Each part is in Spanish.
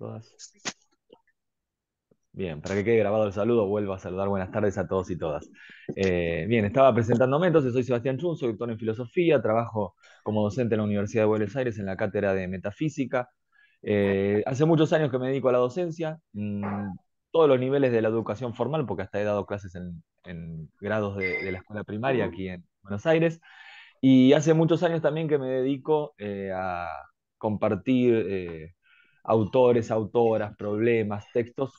Todas. Bien, para que quede grabado el saludo, vuelvo a saludar buenas tardes a todos y todas. Bien, estaba presentándome entonces, soy Sebastián Chun, soy doctor en filosofía, trabajo como docente en la Universidad de Buenos Aires en la cátedra de metafísica. Hace muchos años que me dedico a la docencia, todos los niveles de la educación formal, porque hasta he dado clases en grados de la escuela primaria aquí en Buenos Aires. Y hace muchos años también que me dedico a compartir autores, autoras, problemas, textos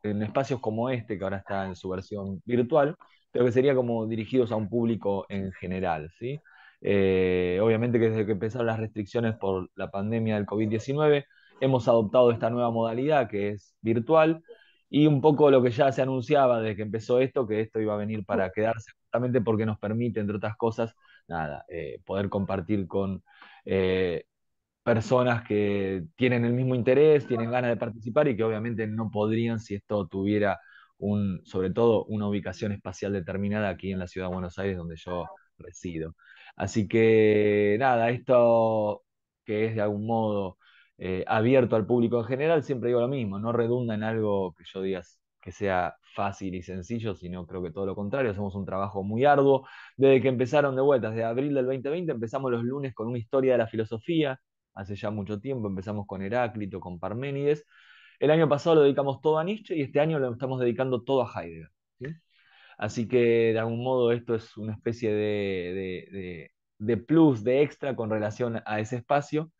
en espacios como este, que ahora está en su versión virtual, pero que sería como dirigidos a un público en general, ¿sí? Obviamente que desde que empezaron las restricciones por la pandemia del COVID-19, hemos adoptado esta nueva modalidad que es virtual y un poco lo que ya se anunciaba desde que empezó esto, que esto iba a venir para quedarse, justamente porque nos permite, entre otras cosas, nada, poder compartir con eh, personas que tienen el mismo interés, tienen ganas de participar y que obviamente no podrían si esto tuviera sobre todo una ubicación espacial determinada aquí en la ciudad de Buenos Aires, donde yo resido. Así que nada, esto que es de algún modo abierto al público en general, siempre digo lo mismo, no redunda en algo que yo diga que sea fácil y sencillo, sino creo que todo lo contrario, hacemos un trabajo muy arduo. Desde que empezaron de vuelta, desde abril del 2020, empezamos los lunes con una historia de la filosofía, hace ya mucho tiempo, empezamos con Heráclito, con Parménides. El año pasado lo dedicamos todo a Nietzsche y este año lo estamos dedicando todo a Heidegger. ¿Sí? Así que de algún modo esto es una especie de plus, de extra con relación a ese espacio.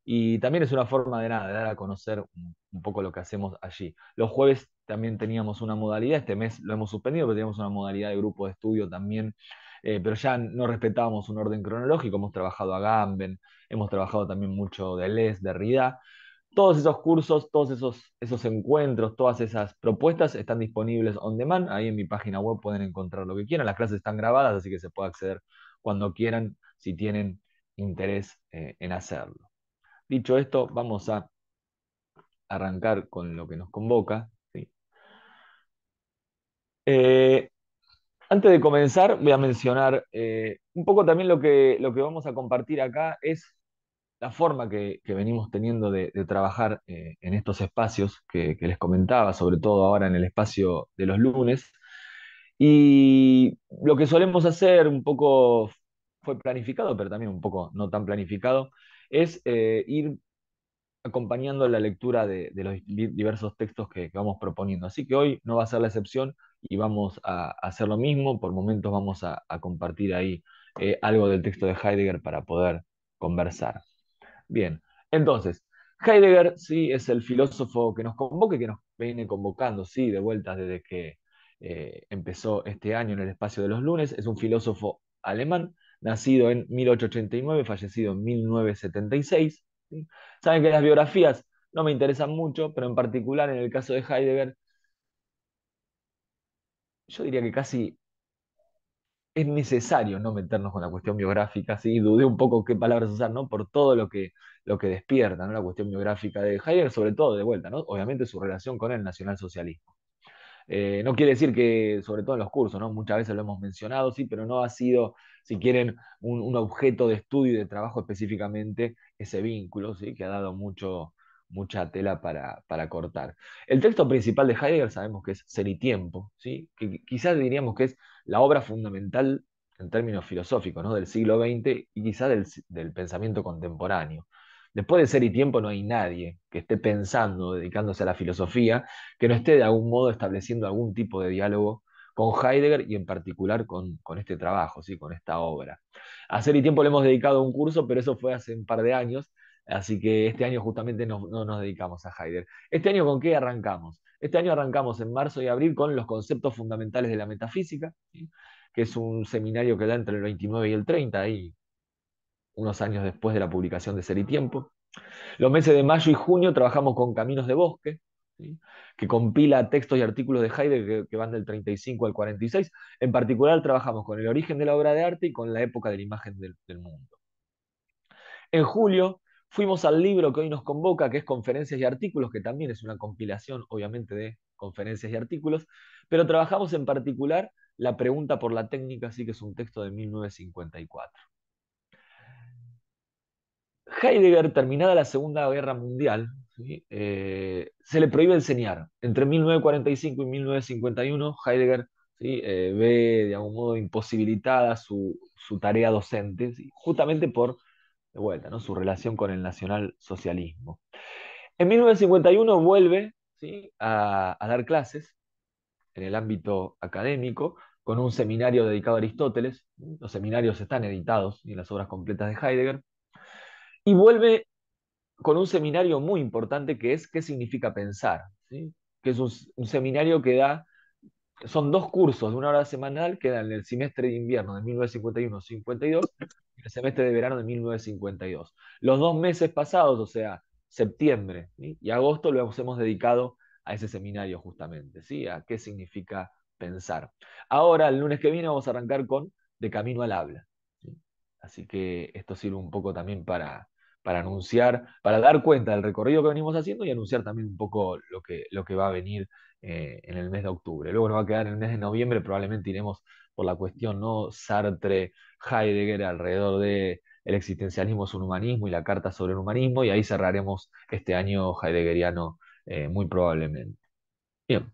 Y también es una forma de nada, de dar a conocer un poco lo que hacemos allí. Los jueves también teníamos una modalidad, este mes lo hemos suspendido, pero teníamos una modalidad de grupo de estudio también, pero ya no respetábamos un orden cronológico, hemos trabajado a Gamben, hemos trabajado también mucho de Les, de Derrida. Todos esos cursos, todos esos encuentros, todas esas propuestas están disponibles on demand. Ahí en mi página web pueden encontrar lo que quieran. Las clases están grabadas, así que se puede acceder cuando quieran si tienen interés en hacerlo. Dicho esto, vamos a arrancar con lo que nos convoca. ¿Sí? Eh, Antes de comenzar, voy a mencionar un poco también lo que vamos a compartir acá es la forma que venimos teniendo de trabajar en estos espacios que les comentaba, sobre todo ahora en el espacio de los lunes. Y lo que solemos hacer, un poco fue planificado, pero también un poco no tan planificado, es ir acompañando la lectura de los diversos textos que vamos proponiendo. Así que hoy no va a ser la excepción y vamos a hacer lo mismo. Por momentos vamos a compartir ahí algo del texto de Heidegger para poder conversar. Bien, entonces, Heidegger sí es el filósofo que nos convoca y que nos viene convocando, sí, de vuelta desde que empezó este año en el espacio de los lunes. Es un filósofo alemán, nacido en 1889, fallecido en 1976. ¿Sí? Saben que las biografías no me interesan mucho, pero en particular en el caso de Heidegger, yo diría que casi es necesario no meternos con la cuestión biográfica, ¿sí? Dudé un poco qué palabras usar, ¿no? Por todo lo que despierta, ¿no? La cuestión biográfica de Heidegger, sobre todo de vuelta, ¿no? Obviamente su relación con el nacionalsocialismo. No quiere decir que, sobre todo en los cursos, ¿no? Muchas veces lo hemos mencionado, sí, pero no ha sido, si quieren, un objeto de estudio y de trabajo específicamente ese vínculo, ¿sí? Que ha dado mucha tela para cortar. El texto principal de Heidegger sabemos que es Ser y Tiempo, ¿sí? Que quizás diríamos que es la obra fundamental en términos filosóficos, ¿no? Del siglo XX y quizás del pensamiento contemporáneo. Después de Ser y Tiempo no hay nadie que esté pensando, dedicándose a la filosofía, que no esté de algún modo estableciendo algún tipo de diálogo con Heidegger y en particular con este trabajo, ¿sí? Con esta obra. A Ser y Tiempo le hemos dedicado un curso, pero eso fue hace un par de años, así que este año justamente no nos dedicamos a Heidegger. ¿Este año con qué arrancamos? Este año arrancamos en marzo y abril con los conceptos fundamentales de la metafísica, ¿sí? Que es un seminario que da entre el 29 y el 30, ahí unos años después de la publicación de Ser y Tiempo. Los meses de mayo y junio trabajamos con Caminos de Bosque, ¿sí? Que compila textos y artículos de Heidegger que van del 35 al 46. En particular trabajamos con el origen de la obra de arte y con la época de la imagen del mundo. En julio fuimos al libro que hoy nos convoca, que es Conferencias y Artículos, que también es una compilación, obviamente, de conferencias y artículos, pero trabajamos en particular La pregunta por la técnica, así que es un texto de 1954. Heidegger, terminada la Segunda Guerra Mundial, ¿sí? Se le prohíbe enseñar. Entre 1945 y 1951, Heidegger, ¿sí? Ve de algún modo imposibilitada su tarea docente, ¿sí? Justamente por, de vuelta, ¿no? Su relación con el nacionalsocialismo. En 1951 vuelve, ¿sí? a dar clases en el ámbito académico con un seminario dedicado a Aristóteles. Los seminarios están editados en las obras completas de Heidegger. Y vuelve con un seminario muy importante que es ¿qué significa pensar? ¿Sí? Que es un seminario que da, son dos cursos de una hora semanal que dan el semestre de invierno de 1951-52 y el semestre de verano de 1952. Los 2 meses pasados, o sea, septiembre, ¿sí? Y agosto, lo hemos dedicado a ese seminario justamente, ¿sí? A qué significa pensar. Ahora, el lunes que viene, vamos a arrancar con De Camino al Habla, ¿sí? Así que esto sirve un poco también para anunciar, para dar cuenta del recorrido que venimos haciendo y anunciar también un poco lo que va a venir en el mes de octubre. Luego nos va a quedar en el mes de noviembre, probablemente iremos por la cuestión, ¿no? Sartre, Heidegger, alrededor de el existencialismo es un humanismo y la carta sobre el humanismo, y ahí cerraremos este año heideggeriano muy probablemente. Bien,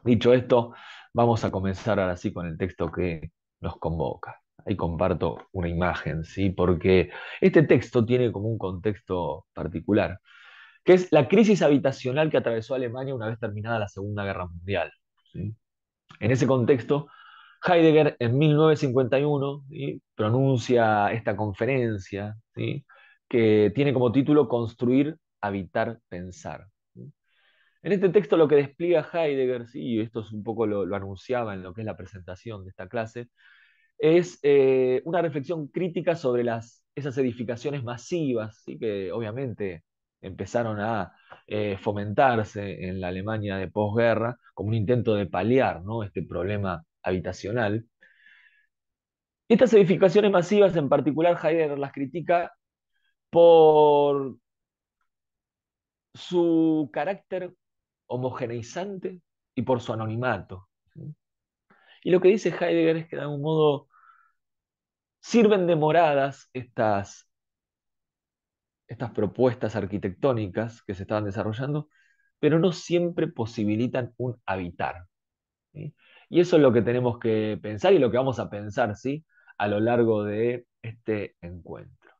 dicho esto, vamos a comenzar ahora sí con el texto que nos convoca. Ahí comparto una imagen, ¿sí? Porque este texto tiene como un contexto particular, que es la crisis habitacional que atravesó Alemania una vez terminada la Segunda Guerra Mundial, ¿sí? En ese contexto, Heidegger en 1951, ¿sí? Pronuncia esta conferencia, ¿sí? Que tiene como título Construir, Habitar, Pensar. ¿Sí? En este texto lo que despliega Heidegger, ¿sí? Y esto es un poco lo anunciaba en lo que es la presentación de esta clase, es una reflexión crítica sobre esas edificaciones masivas, ¿sí? Que obviamente empezaron a fomentarse en la Alemania de posguerra como un intento de paliar, ¿no? Este problema habitacional. Estas edificaciones masivas en particular Heidegger las critica por su carácter homogeneizante y por su anonimato, ¿sí? Y lo que dice Heidegger es que de algún modo sirven de moradas estas propuestas arquitectónicas que se estaban desarrollando, pero no siempre posibilitan un habitar, ¿sí? Y eso es lo que tenemos que pensar y lo que vamos a pensar, ¿sí? A lo largo de este encuentro.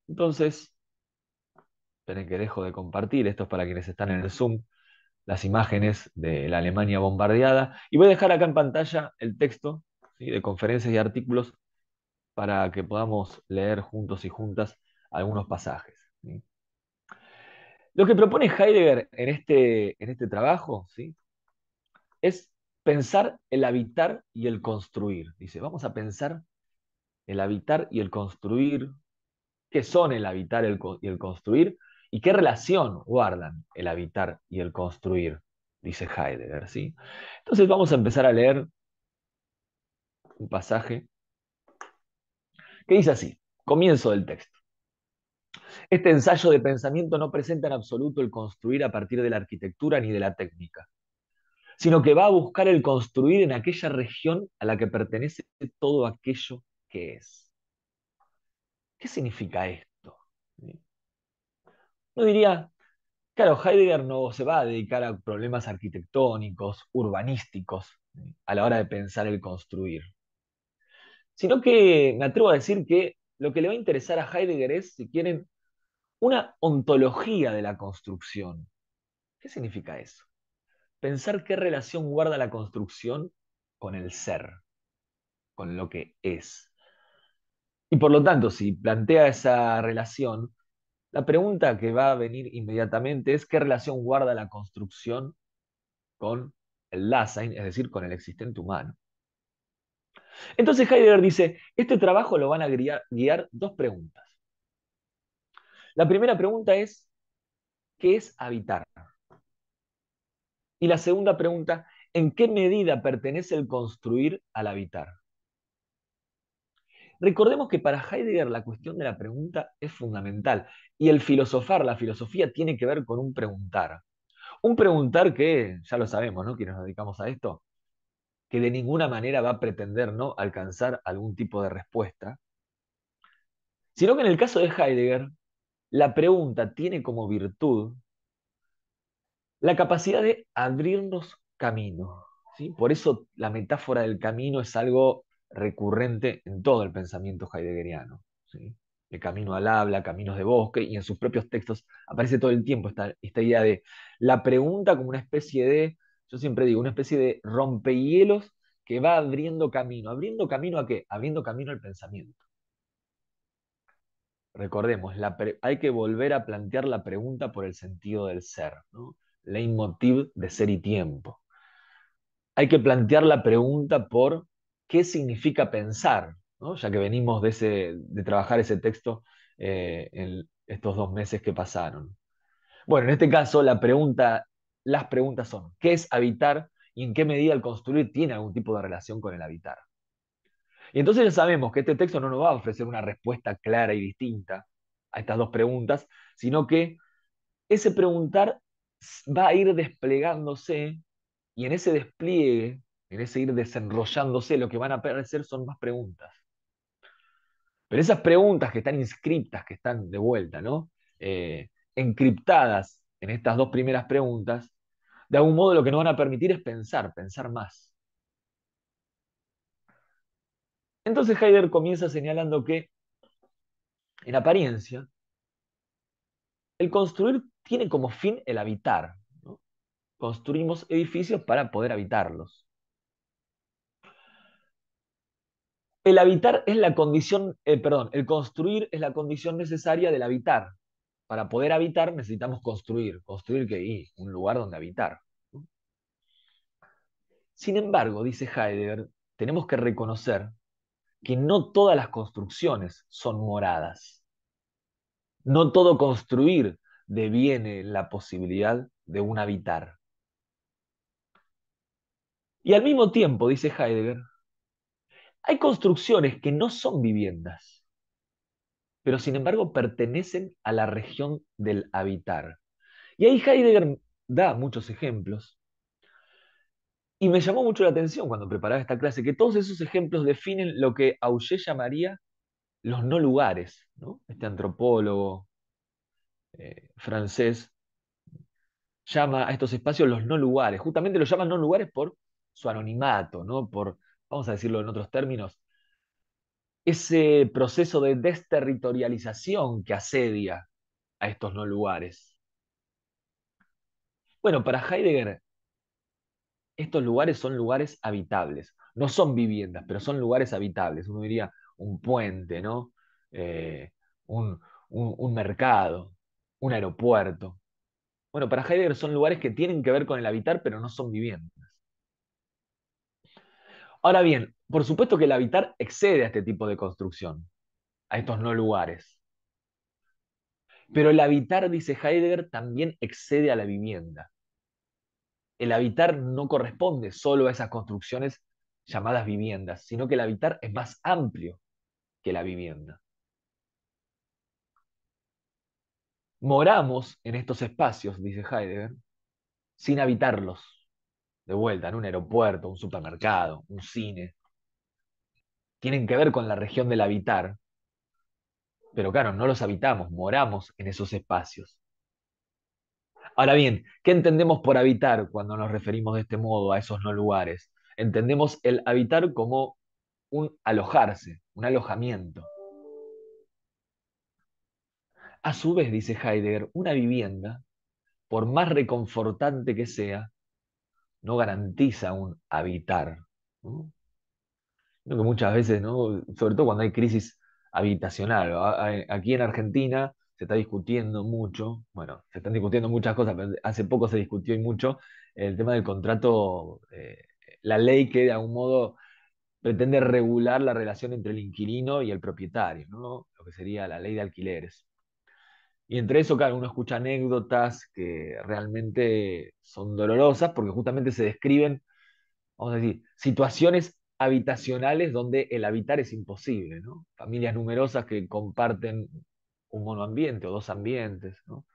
Entonces, esperen que dejo de compartir, esto es para quienes están en el Zoom, las imágenes de la Alemania bombardeada, y voy a dejar acá en pantalla el texto, ¿sí? De conferencias y artículos para que podamos leer juntos y juntas algunos pasajes, ¿sí? Lo que propone Heidegger en este trabajo, ¿sí? Es pensar el habitar y el construir. Dice, vamos a pensar el habitar y el construir, qué son el habitar y el construir, y qué relación guardan el habitar y el construir, dice Heidegger, ¿sí? Entonces vamos a empezar a leer un pasaje que dice así, comienzo del texto. Este ensayo de pensamiento no presenta en absoluto el construir a partir de la arquitectura ni de la técnica, sino que va a buscar el construir en aquella región a la que pertenece todo aquello que es. ¿Qué significa esto? Uno diría, claro, Heidegger no se va a dedicar a problemas arquitectónicos, urbanísticos, a la hora de pensar el construir, sino que me atrevo a decir que lo que le va a interesar a Heidegger es, si quieren, una ontología de la construcción. ¿Qué significa eso? Pensar qué relación guarda la construcción con el ser, con lo que es. Y por lo tanto, si plantea esa relación, la pregunta que va a venir inmediatamente es qué relación guarda la construcción con el Dasein, es decir, con el existente humano. Entonces Heidegger dice, este trabajo lo van a guiar dos preguntas. La primera pregunta es, ¿qué es habitar? Y la segunda pregunta, ¿en qué medida pertenece el construir al habitar? Recordemos que para Heidegger la cuestión de la pregunta es fundamental y el filosofar, la filosofía tiene que ver con un preguntar. Un preguntar que, ya lo sabemos, ¿no? Quienes nos dedicamos a esto, que de ninguna manera va a pretender, ¿no? Alcanzar algún tipo de respuesta, sino que en el caso de Heidegger La pregunta tiene como virtud la capacidad de abrirnos camino, ¿sí? Por eso la metáfora del camino es algo recurrente en todo el pensamiento heideggeriano, ¿sí? El camino al habla, caminos de bosque, y en sus propios textos aparece todo el tiempo esta idea de la pregunta como una especie de, yo siempre digo, una especie de rompehielos que va abriendo camino ¿a qué? Abriendo camino al pensamiento. Recordemos, hay que volver a plantear la pregunta por el sentido del ser, ¿no? Leitmotiv de ser y tiempo. Hay que plantear la pregunta por qué significa pensar, ¿no? Ya que venimos de trabajar ese texto en estos 2 meses que pasaron. Bueno, en este caso las preguntas son, ¿qué es habitar y en qué medida el construir tiene algún tipo de relación con el habitar? Y entonces ya sabemos que este texto no nos va a ofrecer una respuesta clara y distinta a estas dos preguntas, sino que ese preguntar va a ir desplegándose y en ese despliegue, en ese ir desenrollándose, lo que van a aparecer son más preguntas. Pero esas preguntas que están inscriptas, que están de vuelta, ¿no? Encriptadas en estas dos primeras preguntas, de algún modo lo que nos van a permitir es pensar más. Entonces Heidegger comienza señalando que, en apariencia, el construir tiene como fin el habitar, ¿no? Construimos edificios para poder habitarlos. El habitar es la condición, perdón, el construir es la condición necesaria del habitar. Para poder habitar necesitamos construir. ¿Construir qué? Y un lugar donde habitar. Sin embargo, dice Heidegger, tenemos que reconocer que no todas las construcciones son moradas. No todo construir deviene la posibilidad de un habitar. Y al mismo tiempo, dice Heidegger, hay construcciones que no son viviendas, pero sin embargo pertenecen a la región del habitar. Y ahí Heidegger da muchos ejemplos. Y me llamó mucho la atención cuando preparaba esta clase que todos esos ejemplos definen lo que Auger llamaría los no lugares, ¿no? Este antropólogo francés llama a estos espacios los no lugares. Justamente los llaman no lugares por su anonimato, ¿no? Por, vamos a decirlo en otros términos, ese proceso de desterritorialización que asedia a estos no lugares. Bueno, para Heidegger, estos lugares son lugares habitables. No son viviendas, pero son lugares habitables. Uno diría un puente, ¿no? Eh, un, un mercado, un aeropuerto. Bueno, para Heidegger son lugares que tienen que ver con el habitar, pero no son viviendas. Ahora bien, por supuesto que el habitar excede a este tipo de construcción, a estos no lugares. Pero el habitar, dice Heidegger, también excede a la vivienda. El habitar no corresponde solo a esas construcciones llamadas viviendas, sino que el habitar es más amplio que la vivienda. Moramos en estos espacios, dice Heidegger, sin habitarlos. De vuelta, en un aeropuerto, un supermercado, un cine. Tienen que ver con la región del habitar, pero claro, no los habitamos, moramos en esos espacios. Ahora bien, ¿qué entendemos por habitar cuando nos referimos de este modo a esos no lugares? Entendemos el habitar como un alojarse, un alojamiento. A su vez, dice Heidegger, una vivienda, por más reconfortante que sea, no garantiza un habitar, ¿no? Creo que muchas veces, ¿no? Sobre todo cuando hay crisis habitacional. Aquí en Argentina se está discutiendo mucho, bueno, se están discutiendo muchas cosas, pero hace poco se discutió y mucho el tema del contrato, la ley que de algún modo pretende regular la relación entre el inquilino y el propietario, ¿no? Lo que sería la ley de alquileres. Y entre eso, claro, uno escucha anécdotas que realmente son dolorosas porque justamente se describen, vamos a decir, situaciones habitacionales donde el habitar es imposible, ¿no? Familias numerosas que comparten un monoambiente o dos ambientes, ¿no?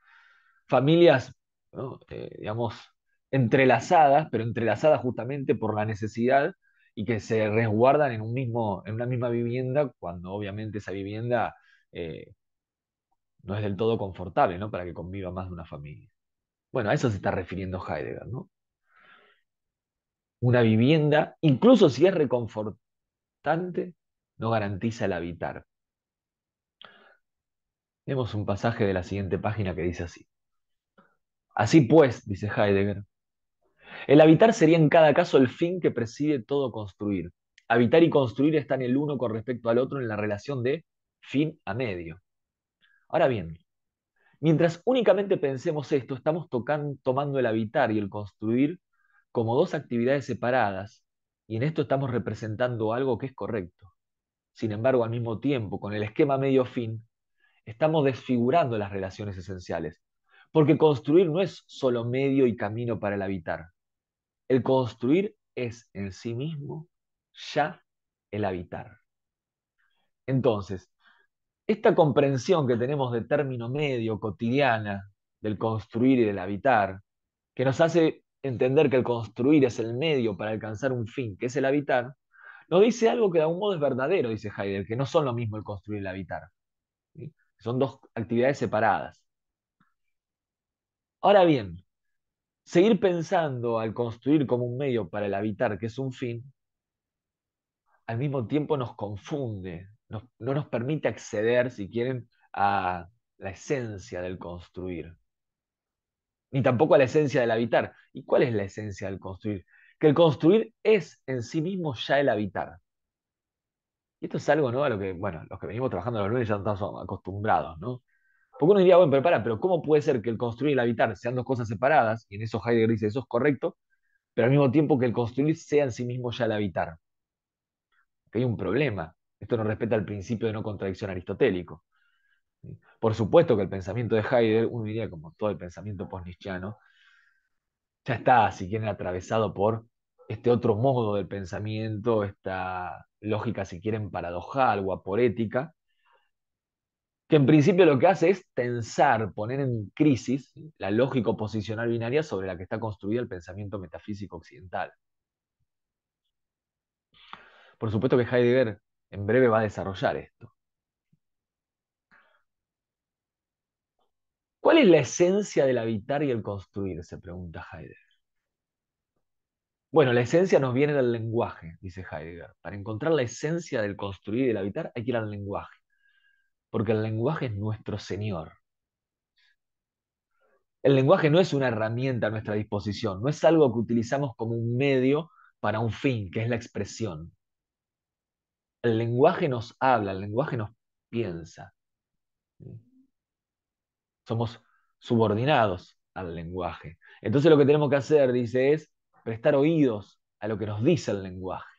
Familias, ¿no? Digamos, entrelazadas, pero entrelazadas justamente por la necesidad y que se resguardan en una misma vivienda, cuando obviamente esa vivienda no es del todo confortable, ¿no? Para que conviva más de una familia. Bueno, a eso se está refiriendo Heidegger, ¿no? Una vivienda, incluso si es reconfortante, no garantiza el habitar. Vemos un pasaje de la siguiente página que dice así. Así pues, dice Heidegger, el habitar sería en cada caso el fin que preside todo construir. Habitar y construir están el uno con respecto al otro en la relación de fin a medio. Ahora bien, mientras únicamente pensemos esto, estamos tomando el habitar y el construir como dos actividades separadas, y en esto estamos representando algo que es correcto. Sin embargo, al mismo tiempo, con el esquema medio-fin, estamos desfigurando las relaciones esenciales, porque construir no es solo medio y camino para el habitar. El construir es en sí mismo ya el habitar. Entonces, esta comprensión que tenemos de término medio, cotidiana, del construir y del habitar, que nos hace entender que el construir es el medio para alcanzar un fin, que es el habitar, nos dice algo que de algún modo es verdadero, dice Heidegger, que no son lo mismo el construir y el habitar. ¿Sí? Son dos actividades separadas. Ahora bien, seguir pensando al construir como un medio para el habitar, que es un fin, al mismo tiempo nos confunde, no nos permite acceder, si quieren, a la esencia del construir, ni tampoco a la esencia del habitar. ¿Y cuál es la esencia del construir? Que el construir es en sí mismo ya el habitar. Y esto es algo, ¿no? A lo que, bueno, los que venimos trabajando los lunes ya estamos acostumbrados, ¿no? Porque uno diría, bueno, pero ¿cómo puede ser que el construir y el habitar sean dos cosas separadas? Y en eso Heidegger dice, eso es correcto, pero al mismo tiempo que el construir sea en sí mismo ya el habitar. Que hay un problema. Esto no respeta el principio de no contradicción aristotélico. Por supuesto que el pensamiento de Heidegger, uno diría como todo el pensamiento post-nietzscheano, ya está, si quieren, atravesado por este otro modo del pensamiento, esta lógica, si quieren, paradojal o aporética, que en principio lo que hace es tensar, poner en crisis la lógica oposicional binaria sobre la que está construido el pensamiento metafísico occidental. Por supuesto que Heidegger en breve va a desarrollar esto. ¿Cuál es la esencia del habitar y el construir? Se pregunta Heidegger. Bueno, la esencia nos viene del lenguaje, dice Heidegger. Para encontrar la esencia del construir y del habitar hay que ir al lenguaje, porque el lenguaje es nuestro señor. El lenguaje no es una herramienta a nuestra disposición, no es algo que utilizamos como un medio para un fin, que es la expresión. El lenguaje nos habla, el lenguaje nos piensa. Somos subordinados al lenguaje. Entonces lo que tenemos que hacer, dice, es prestar oídos a lo que nos dice el lenguaje.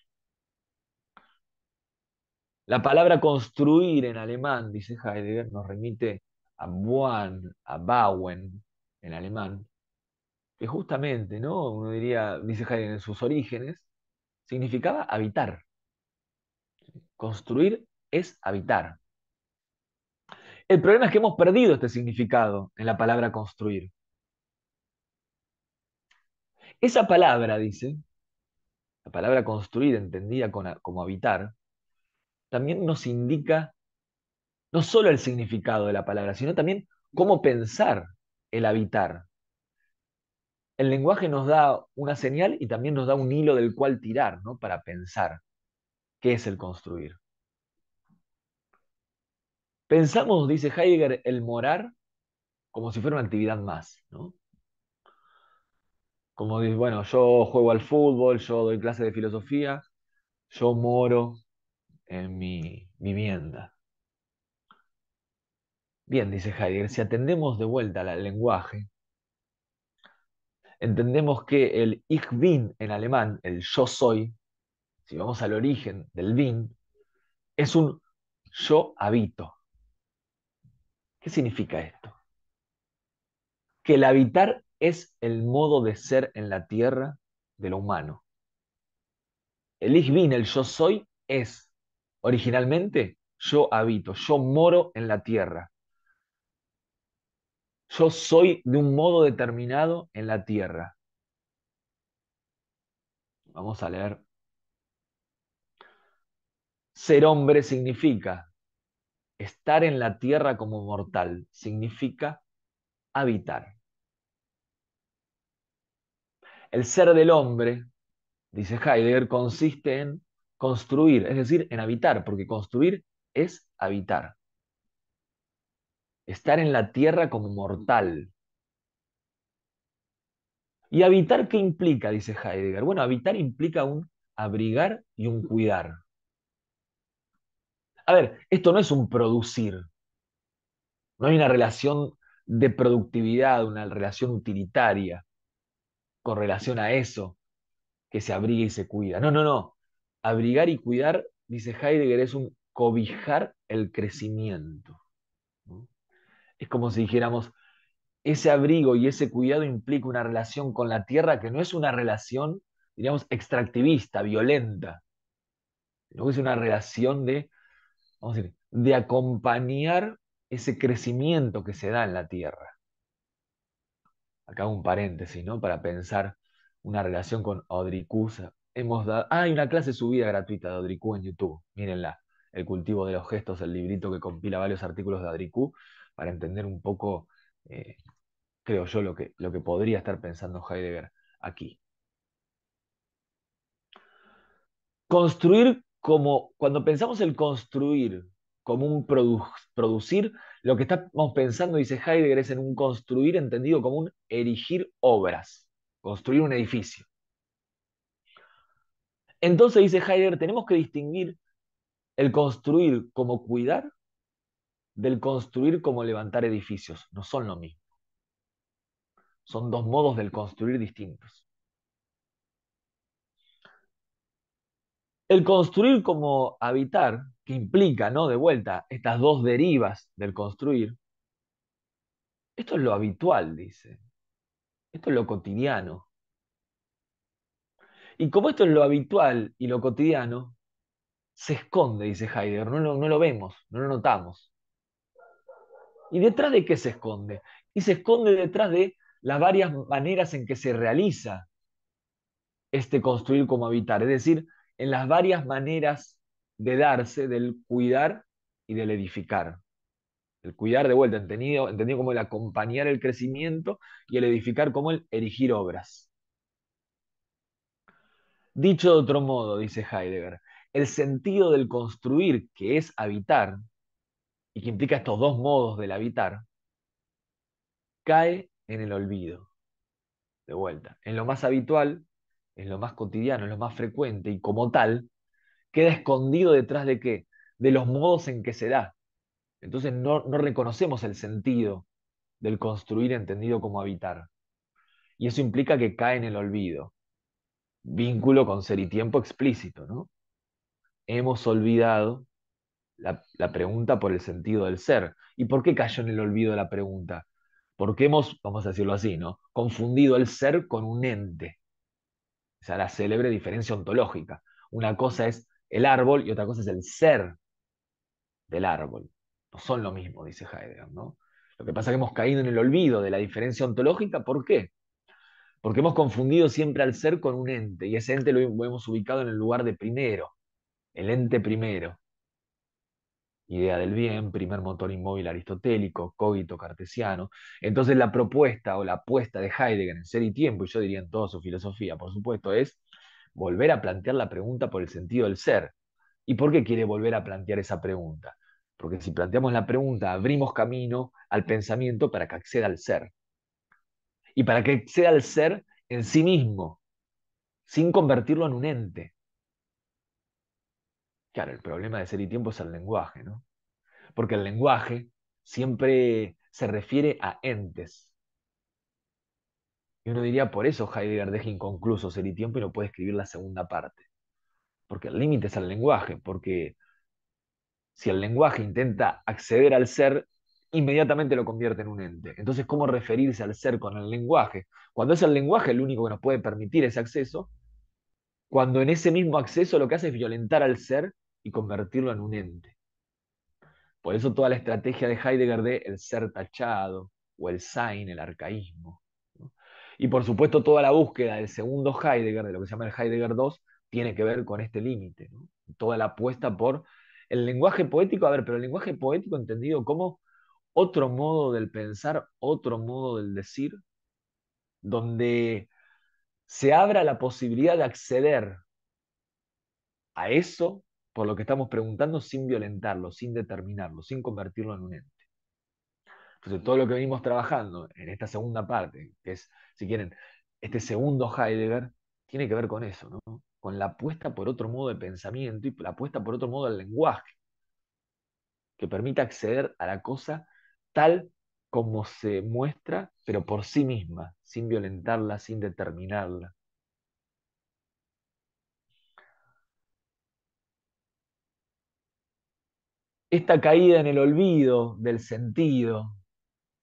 La palabra construir en alemán, dice Heidegger, nos remite a bauen en alemán, que justamente, ¿no? Uno diría, dice Heidegger, en sus orígenes, significaba habitar. Construir es habitar. El problema es que hemos perdido este significado en la palabra construir. Esa palabra, dice, la palabra construir entendida como habitar, también nos indica no solo el significado de la palabra, sino también cómo pensar el habitar. El lenguaje nos da una señal y también nos da un hilo del cual tirar, ¿no? Para pensar qué es el construir. Pensamos, dice Heidegger, el morar como si fuera una actividad más, ¿no? Como dice, bueno, yo juego al fútbol, yo doy clases de filosofía, yo moro en mi vivienda. Bien, dice Heidegger, si atendemos de vuelta al lenguaje, entendemos que el Ich bin en alemán, el yo soy, si vamos al origen del bin, es un yo habito. ¿Qué significa esto? Que el habitar es el modo de ser en la tierra de lo humano. El Ich bin, el yo soy, es originalmente yo habito, yo moro en la tierra. Yo soy de un modo determinado en la tierra. Vamos a leer. Ser hombre significa Estar en la tierra como mortal significa habitar. El ser del hombre, dice Heidegger, consiste en construir, es decir, en habitar, porque construir es habitar. Estar en la tierra como mortal. ¿Y habitar qué implica? Dice Heidegger. Bueno, habitar implica un abrigar y un cuidar. A ver, esto no es un producir, no hay una relación de productividad, una relación utilitaria con relación a eso, que se abriga y se cuida. No, no, no. Abrigar y cuidar, dice Heidegger, es un cobijar el crecimiento, ¿no? Es como si dijéramos, ese abrigo y ese cuidado implica una relación con la tierra que no es una relación, diríamos, extractivista, violenta, sino que es una relación de, vamos a decir, de acompañar ese crecimiento que se da en la tierra. Acá hago un paréntesis, ¿no? Para pensar una relación con Odricus. Hemos dado, hay una clase subida gratuita de Odricú en YouTube, mírenla. El cultivo de los gestos, el librito que compila varios artículos de Odricú, para entender un poco, eh, creo yo, lo que podría estar pensando Heidegger aquí. Construir como, cuando pensamos el construir como un producir, lo que estamos pensando, dice Heidegger, es en un construir entendido como un erigir obras, construir un edificio. Entonces, dice Heidegger, tenemos que distinguir el construir como cuidar del construir como levantar edificios. No son lo mismo. Son dos modos del construir distintos. El construir como habitar, que implica, ¿no? De vuelta, estas dos derivas del construir, esto es lo habitual, dice. Esto es lo cotidiano. Y como esto es lo habitual y lo cotidiano, se esconde, dice Heidegger, no lo vemos, no lo notamos. ¿Y detrás de qué se esconde? Y se esconde detrás de las varias maneras en que se realiza este construir como habitar, es decir, en las varias maneras de darse del cuidar y del edificar. El cuidar de vuelta, entendido como el acompañar el crecimiento y el edificar como el erigir obras. Dicho de otro modo, dice Heidegger, el sentido del construir, que es habitar, y que implica estos dos modos del habitar, cae en el olvido, de vuelta, en lo más habitual, en lo más cotidiano, en lo más frecuente, y como tal, queda escondido detrás de qué? De los modos en que se da. Entonces no reconocemos el sentido del construir entendido como habitar. Y eso implica que cae en el olvido. Vínculo con ser y tiempo explícito, ¿no? Hemos olvidado la pregunta por el sentido del ser. ¿Y por qué cayó en el olvido la pregunta? Porque hemos, vamos a decirlo así, ¿no? Confundido el ser con un ente. O sea, la célebre diferencia ontológica. Una cosa es el árbol y otra cosa es el ser del árbol. No son lo mismo, dice Heidegger, ¿no? Lo que pasa es que hemos caído en el olvido de la diferencia ontológica. ¿Por qué? Porque hemos confundido siempre al ser con un ente, y ese ente lo hemos ubicado en el lugar de primero, el ente primero. Idea del bien, primer motor inmóvil aristotélico, cogito cartesiano. Entonces la propuesta o la apuesta de Heidegger en Ser y Tiempo, y yo diría en toda su filosofía, por supuesto, es volver a plantear la pregunta por el sentido del ser. ¿Y por qué quiere volver a plantear esa pregunta? Porque si planteamos la pregunta, abrimos camino al pensamiento para que acceda al ser. Y para que acceda al ser en sí mismo, sin convertirlo en un ente. Claro, el problema de Ser y Tiempo es el lenguaje, ¿no? Porque el lenguaje siempre se refiere a entes. Y uno diría, por eso Heidegger deja inconcluso Ser y Tiempo y no puede escribir la segunda parte. Porque el límite es el lenguaje, porque si el lenguaje intenta acceder al ser, inmediatamente lo convierte en un ente. Entonces, ¿cómo referirse al ser con el lenguaje? Cuando es el lenguaje el único que nos puede permitir ese acceso, cuando en ese mismo acceso lo que hace es violentar al ser y convertirlo en un ente. Por eso toda la estrategia de Heidegger de el ser tachado o el Sein, el arcaísmo, ¿no? Y por supuesto toda la búsqueda del segundo Heidegger, de lo que se llama el Heidegger 2, tiene que ver con este límite, ¿no? Toda la apuesta por El lenguaje poético, a ver, pero el lenguaje poético entendido como otro modo del pensar, otro modo del decir, donde se abra la posibilidad de acceder a eso por lo que estamos preguntando sin violentarlo, sin determinarlo, sin convertirlo en un ente. Entonces, todo lo que venimos trabajando en esta segunda parte, que es, si quieren, este segundo Heidegger, tiene que ver con eso, ¿no? Con la apuesta por otro modo de pensamiento y la apuesta por otro modo del lenguaje, que permita acceder a la cosa tal como se muestra, pero por sí misma, sin violentarla, sin determinarla. Esta caída en el olvido del sentido,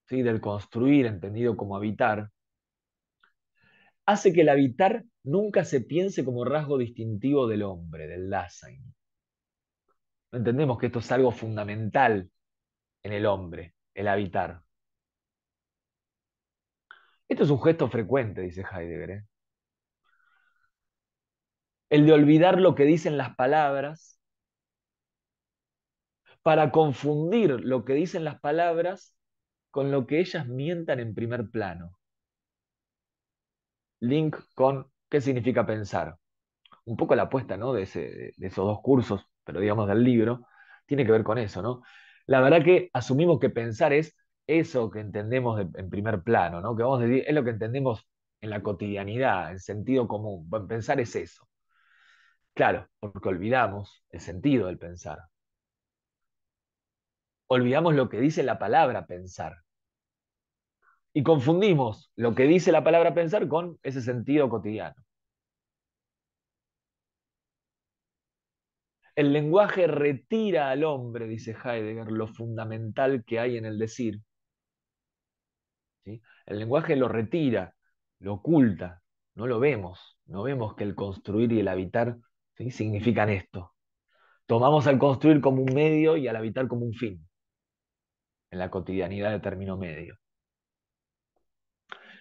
¿sí? Del construir, entendido como habitar, hace que el habitar nunca se piense como rasgo distintivo del hombre, del Dasein. No entendemos que esto es algo fundamental en el hombre, el habitar. Esto es un gesto frecuente, dice Heidegger, ¿eh? El de olvidar lo que dicen las palabras para confundir lo que dicen las palabras con lo que ellas mientan en primer plano. Link con qué significa pensar. Un poco la apuesta, ¿no? De esos dos cursos, pero digamos del libro, tiene que ver con eso, ¿no? La verdad que asumimos que pensar es eso que entendemos en primer plano, ¿no? Que vamos a decir, es lo que entendemos en la cotidianidad, en sentido común. Bueno, pensar es eso. Claro, porque olvidamos el sentido del pensar. Olvidamos lo que dice la palabra pensar. Y confundimos lo que dice la palabra pensar con ese sentido cotidiano. El lenguaje retira al hombre, dice Heidegger, lo fundamental que hay en el decir. ¿Sí? El lenguaje lo retira, lo oculta, no lo vemos. No vemos que el construir y el habitar, ¿sí? Significan esto. Tomamos al construir como un medio y al habitar como un fin, en la cotidianidad de término medio.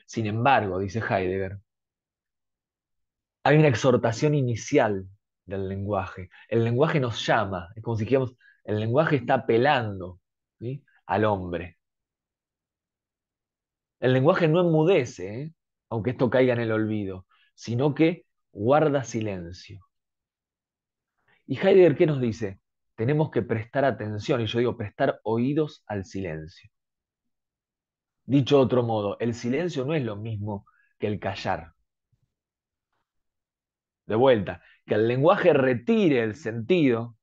Sin embargo, dice Heidegger, hay una exhortación inicial del lenguaje. El lenguaje nos llama, es como si dijéramos, el lenguaje está apelando, ¿sí? Al hombre. El lenguaje no enmudece, ¿eh? Aunque esto caiga en el olvido, sino que guarda silencio. ¿Y Heidegger qué nos dice? Tenemos que prestar atención, y yo digo prestar oídos al silencio. Dicho de otro modo, el silencio no es lo mismo que el callar. De vuelta, que el lenguaje retire el sentido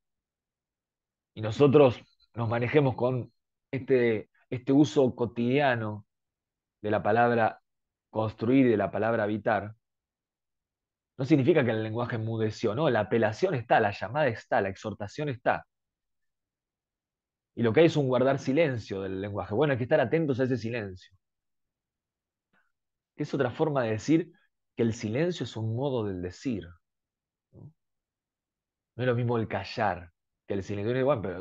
y nosotros nos manejemos con este uso cotidiano de la palabra construir y de la palabra habitar, no significa que el lenguaje enmudeció, no, la apelación está, la llamada está, la exhortación está. Y lo que hay es un guardar silencio del lenguaje. Bueno, hay que estar atentos a ese silencio. Que es otra forma de decir que el silencio es un modo del decir. No, no es lo mismo el callar que el silencio.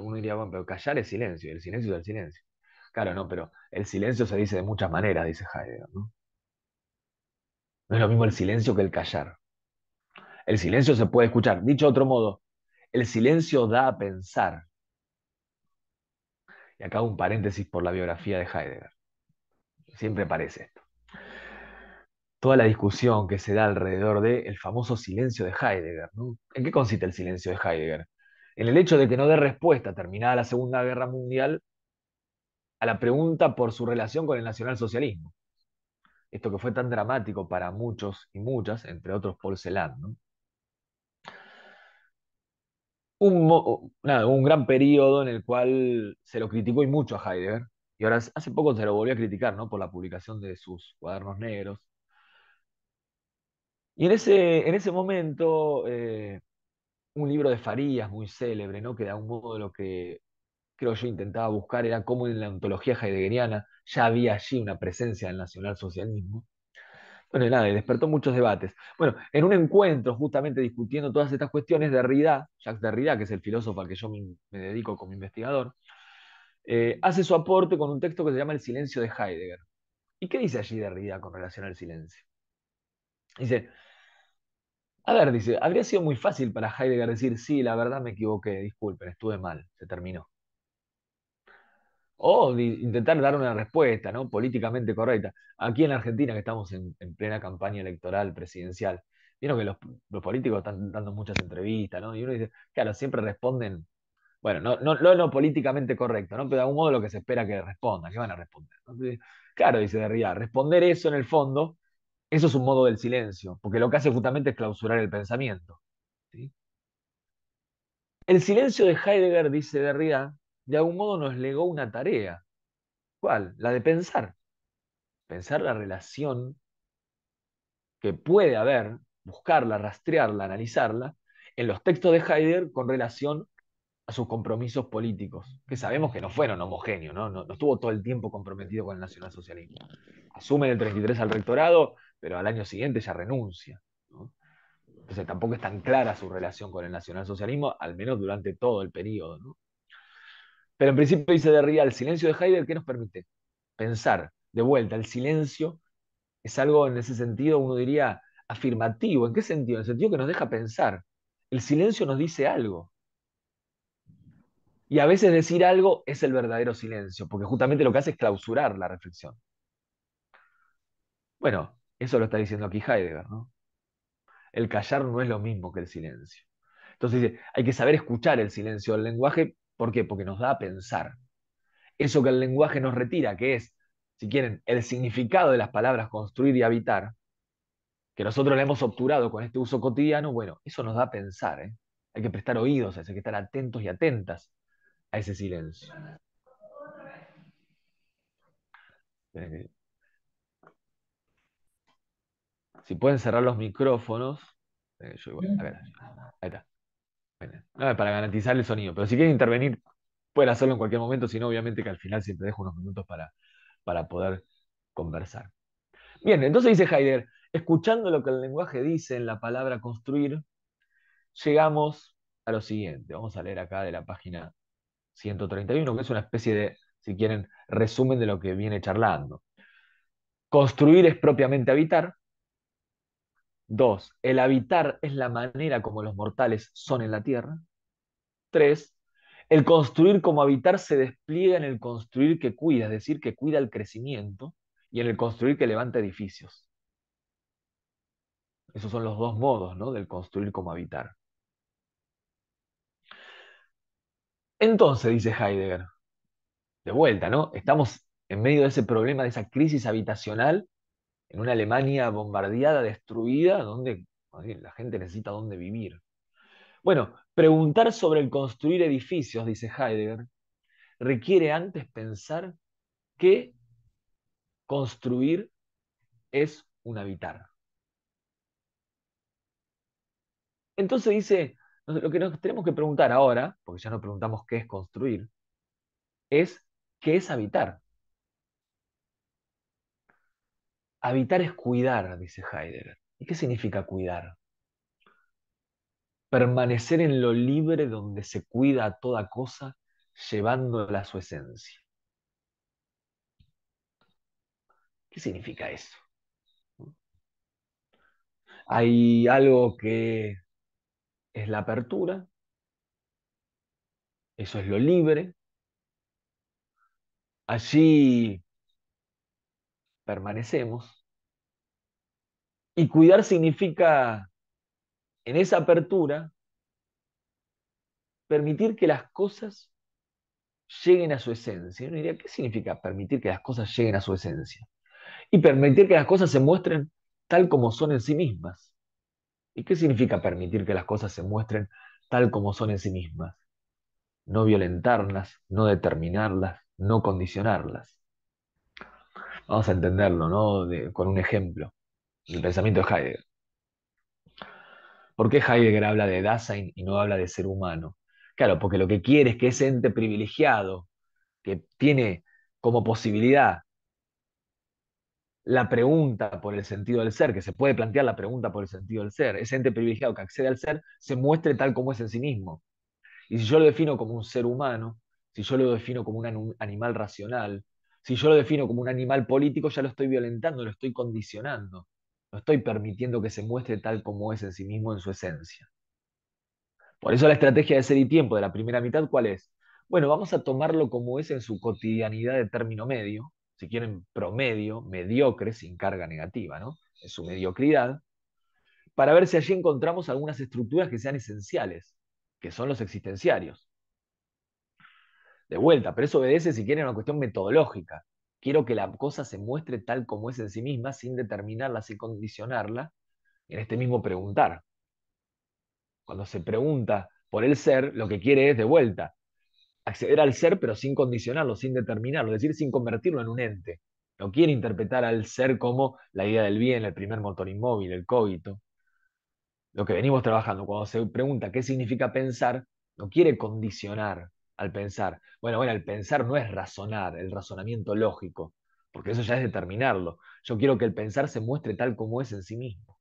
Uno diría, bueno, pero callar es silencio, y el silencio es el silencio. Claro, no, pero el silencio se dice de muchas maneras, dice Heidegger, ¿no? No es lo mismo el silencio que el callar. El silencio se puede escuchar. Dicho de otro modo, el silencio da a pensar. Y acá un paréntesis por la biografía de Heidegger. Siempre parece esto. Toda la discusión que se da alrededor del famoso silencio de Heidegger, ¿no? ¿En qué consiste el silencio de Heidegger? En el hecho de que no dé respuesta, terminada la Segunda Guerra Mundial, a la pregunta por su relación con el nacionalsocialismo. Esto que fue tan dramático para muchos y muchas, entre otros Paul Celan, ¿no? Un gran periodo en el cual se lo criticó y mucho a Heidegger, y ahora hace poco se lo volvió a criticar, ¿no? Por la publicación de sus cuadernos negros. Y en ese momento, un libro de Farías muy célebre, ¿no? Que de algún modo lo que creo yo intentaba buscar era cómo en la ontología heideggeriana ya había allí una presencia del nacionalsocialismo. Bueno, y nada, y despertó muchos debates. Bueno, en un encuentro justamente discutiendo todas estas cuestiones, Derrida, Jacques Derrida, que es el filósofo al que yo me dedico como investigador, hace su aporte con un texto que se llama El silencio de Heidegger. ¿Y qué dice allí Derrida con relación al silencio? Dice, A ver, dice, habría sido muy fácil para Heidegger decir, sí, la verdad me equivoqué, disculpen, estuve mal, se terminó. O intentar dar una respuesta, ¿no? Políticamente correcta. Aquí en Argentina, que estamos en plena campaña electoral presidencial, vieron que los políticos están dando muchas entrevistas, ¿no? Y uno dice, claro, siempre responden, bueno, no lo políticamente correcto, ¿no? Pero de algún modo lo que se espera que respondan, que van a responder, ¿no? Entonces, claro, dice Derrida, responder eso en el fondo, eso es un modo del silencio, porque lo que hace justamente es clausurar el pensamiento, ¿sí? El silencio de Heidegger, dice Derrida, de algún modo nos legó una tarea. ¿Cuál? La de pensar. Pensar la relación que puede haber, buscarla, rastrearla, analizarla, en los textos de Heidegger con relación a sus compromisos políticos, que sabemos que no fueron homogéneos, ¿no? No estuvo todo el tiempo comprometido con el nacionalsocialismo. Asume en el 33 al rectorado, pero al año siguiente ya renuncia, ¿no? Entonces tampoco es tan clara su relación con el nacionalsocialismo, al menos durante todo el periodo, ¿no? Pero en principio dice Derrida, el silencio de Heidegger, ¿qué nos permite? Pensar de vuelta. El silencio es algo en ese sentido, uno diría, afirmativo. ¿En qué sentido? En el sentido que nos deja pensar. El silencio nos dice algo. Y a veces decir algo es el verdadero silencio, porque justamente lo que hace es clausurar la reflexión. Bueno, eso lo está diciendo aquí Heidegger, ¿no? El callar no es lo mismo que el silencio. Entonces dice, hay que saber escuchar el silencio del lenguaje. ¿Por qué? Porque nos da a pensar. Eso que el lenguaje nos retira, que es, si quieren, el significado de las palabras construir y habitar, que nosotros le hemos obturado con este uso cotidiano, bueno, eso nos da a pensar, ¿eh? Hay que prestar oídos, hay que estar atentos y atentas a ese silencio. Eh, Si pueden cerrar los micrófonos, yo igual, a ver, ahí está. Bueno, no es para garantizar el sonido, pero si quieren intervenir, pueden hacerlo en cualquier momento, si no, obviamente que al final siempre dejo unos minutos para poder conversar. Bien, entonces dice Heidegger, escuchando lo que el lenguaje dice en la palabra construir, llegamos a lo siguiente. Vamos a leer acá de la página 131, que es una especie de, si quieren, resumen de lo que viene charlando. Construir es propiamente habitar. Dos, el habitar es la manera como los mortales son en la tierra. Tres, el construir como habitar se despliega en el construir que cuida, es decir, que cuida el crecimiento, y en el construir que levanta edificios. Esos son los dos modos, ¿no?, del construir como habitar. Entonces, dice Heidegger, de vuelta, ¿no? Estamos en medio de ese problema, de esa crisis habitacional, en una Alemania bombardeada, destruida, donde la gente necesita dónde vivir. Bueno, preguntar sobre el construir edificios, dice Heidegger, requiere antes pensar que construir es un habitar. Entonces dice, lo que nos tenemos que preguntar ahora, porque ya no preguntamos qué es construir, es qué es habitar. Habitar es cuidar, dice Heidegger. ¿Y qué significa cuidar? Permanecer en lo libre donde se cuida a toda cosa, llevándola a su esencia. ¿Qué significa eso? Hay algo que es la apertura, eso es lo libre. Allí permanecemos. Y cuidar significa, en esa apertura, permitir que las cosas lleguen a su esencia. Y uno diría, ¿qué significa permitir que las cosas lleguen a su esencia? Y permitir que las cosas se muestren tal como son en sí mismas. ¿Y qué significa permitir que las cosas se muestren tal como son en sí mismas? No violentarlas, no determinarlas, no condicionarlas. Vamos a entenderlo, ¿no? Con un ejemplo, el pensamiento de Heidegger. ¿Por qué Heidegger habla de Dasein y no habla de ser humano? Claro, porque lo que quiere es que ese ente privilegiado, que tiene como posibilidad la pregunta por el sentido del ser, que se puede plantear la pregunta por el sentido del ser, ese ente privilegiado que accede al ser, se muestre tal como es en sí mismo. Y si yo lo defino como un ser humano, si yo lo defino como un animal racional, si yo lo defino como un animal político, ya lo estoy violentando, lo estoy condicionando. No estoy permitiendo que se muestre tal como es en sí mismo en su esencia. Por eso la estrategia de Ser y Tiempo de la primera mitad, ¿cuál es? Bueno, vamos a tomarlo como es en su cotidianidad de término medio, si quieren promedio, mediocre, sin carga negativa, ¿no? En su mediocridad, para ver si allí encontramos algunas estructuras que sean esenciales, que son los existenciarios. De vuelta, pero eso obedece, si quieren, a una cuestión metodológica. Quiero que la cosa se muestre tal como es en sí misma, sin determinarla, sin condicionarla, en este mismo preguntar. Cuando se pregunta por el ser, lo que quiere es, de vuelta, acceder al ser, pero sin condicionarlo, sin determinarlo, es decir, sin convertirlo en un ente. No quiere interpretar al ser como la idea del bien, el primer motor inmóvil, el cogito. Lo que venimos trabajando, cuando se pregunta qué significa pensar, no quiere condicionar al pensar. Bueno, el pensar no es razonar, el razonamiento lógico, porque eso ya es determinarlo. Yo quiero que el pensar se muestre tal como es en sí mismo.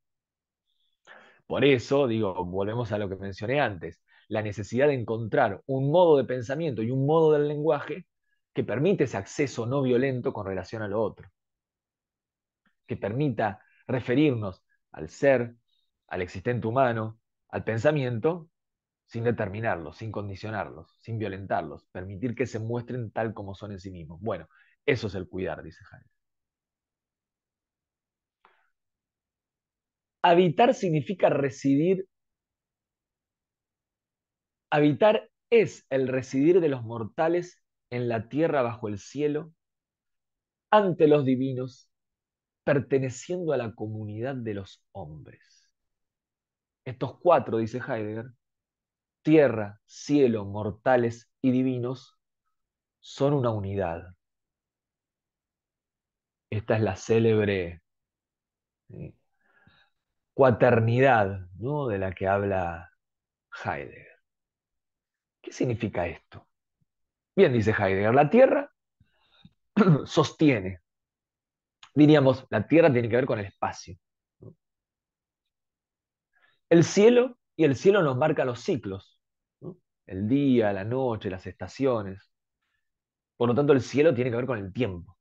Por eso, digo, volvemos a lo que mencioné antes, la necesidad de encontrar un modo de pensamiento y un modo del lenguaje que permite ese acceso no violento con relación a lo otro, que permita referirnos al ser, al existente humano, al pensamiento, sin determinarlos, sin condicionarlos, sin violentarlos, permitir que se muestren tal como son en sí mismos. Bueno, eso es el cuidar, dice Heidegger. Habitar significa residir. Habitar es el residir de los mortales en la tierra bajo el cielo, ante los divinos, perteneciendo a la comunidad de los hombres. Estos cuatro, dice Heidegger, tierra, cielo, mortales y divinos, son una unidad. Esta es la célebre ¿sí? Cuaternidad, ¿no? De la que habla Heidegger. ¿Qué significa esto? Bien, dice Heidegger, la tierra sostiene. Diríamos, la tierra tiene que ver con el espacio. ¿No? El cielo, y el cielo nos marca los ciclos, ¿no? El día, la noche, las estaciones. Por lo tanto, el cielo tiene que ver con el tiempo.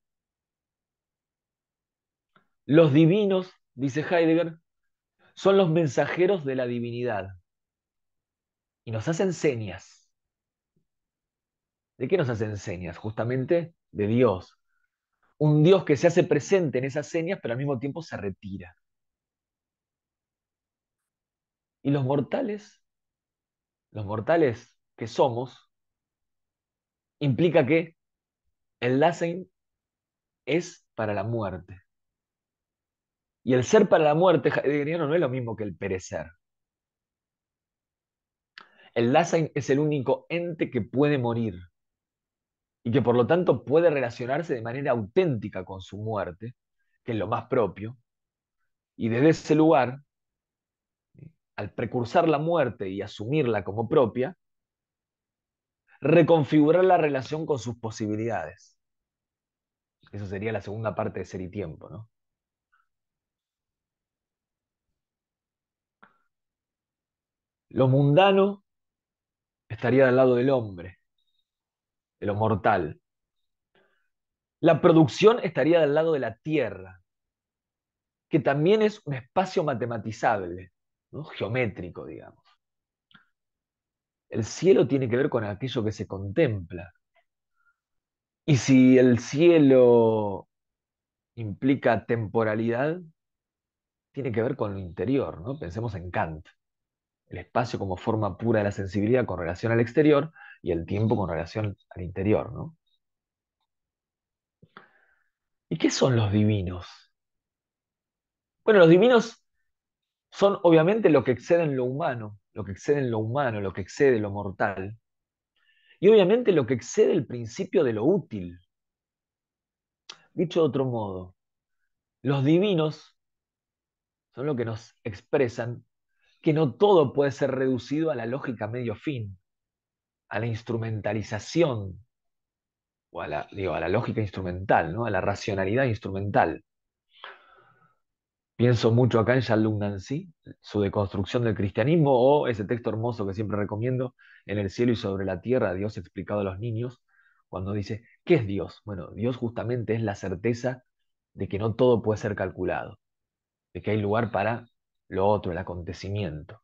Los divinos, dice Heidegger, son los mensajeros de la divinidad y nos hacen señas. ¿De qué nos hacen señas? Justamente de Dios. Un Dios que se hace presente en esas señas, pero al mismo tiempo se retira. Y los mortales que somos, implica que el Dasein es para la muerte. Y el ser para la muerte heideggeriano no es lo mismo que el perecer. El Dasein es el único ente que puede morir y que por lo tanto puede relacionarse de manera auténtica con su muerte, que es lo más propio, y desde ese lugar, al precursar la muerte y asumirla como propia, reconfigurar la relación con sus posibilidades. Eso sería la segunda parte de Ser y Tiempo, ¿no? Lo mundano estaría del lado del hombre, de lo mortal. La producción estaría del lado de la tierra, que también es un espacio matematizable, ¿no? Geométrico, digamos. El cielo tiene que ver con aquello que se contempla. Y si el cielo implica temporalidad, tiene que ver con lo interior, ¿no? Pensemos en Kant. El espacio como forma pura de la sensibilidad con relación al exterior y el tiempo con relación al interior, ¿no? ¿Y qué son los divinos? Bueno, los divinos son obviamente lo que excede en lo humano, lo que excede en lo humano, lo que excede lo mortal, y obviamente lo que excede el principio de lo útil. Dicho de otro modo, los divinos son lo que nos expresan que no todo puede ser reducido a la lógica medio fin, a la instrumentalización, o a a la lógica instrumental, ¿no? A la racionalidad instrumental. Pienso mucho acá en Jean-Luc Nancy, su deconstrucción del cristianismo, o ese texto hermoso que siempre recomiendo, En el cielo y sobre la tierra, Dios explicado a los niños, cuando dice, ¿qué es Dios? Bueno, Dios justamente es la certeza de que no todo puede ser calculado. de que hay lugar para lo otro, el acontecimiento,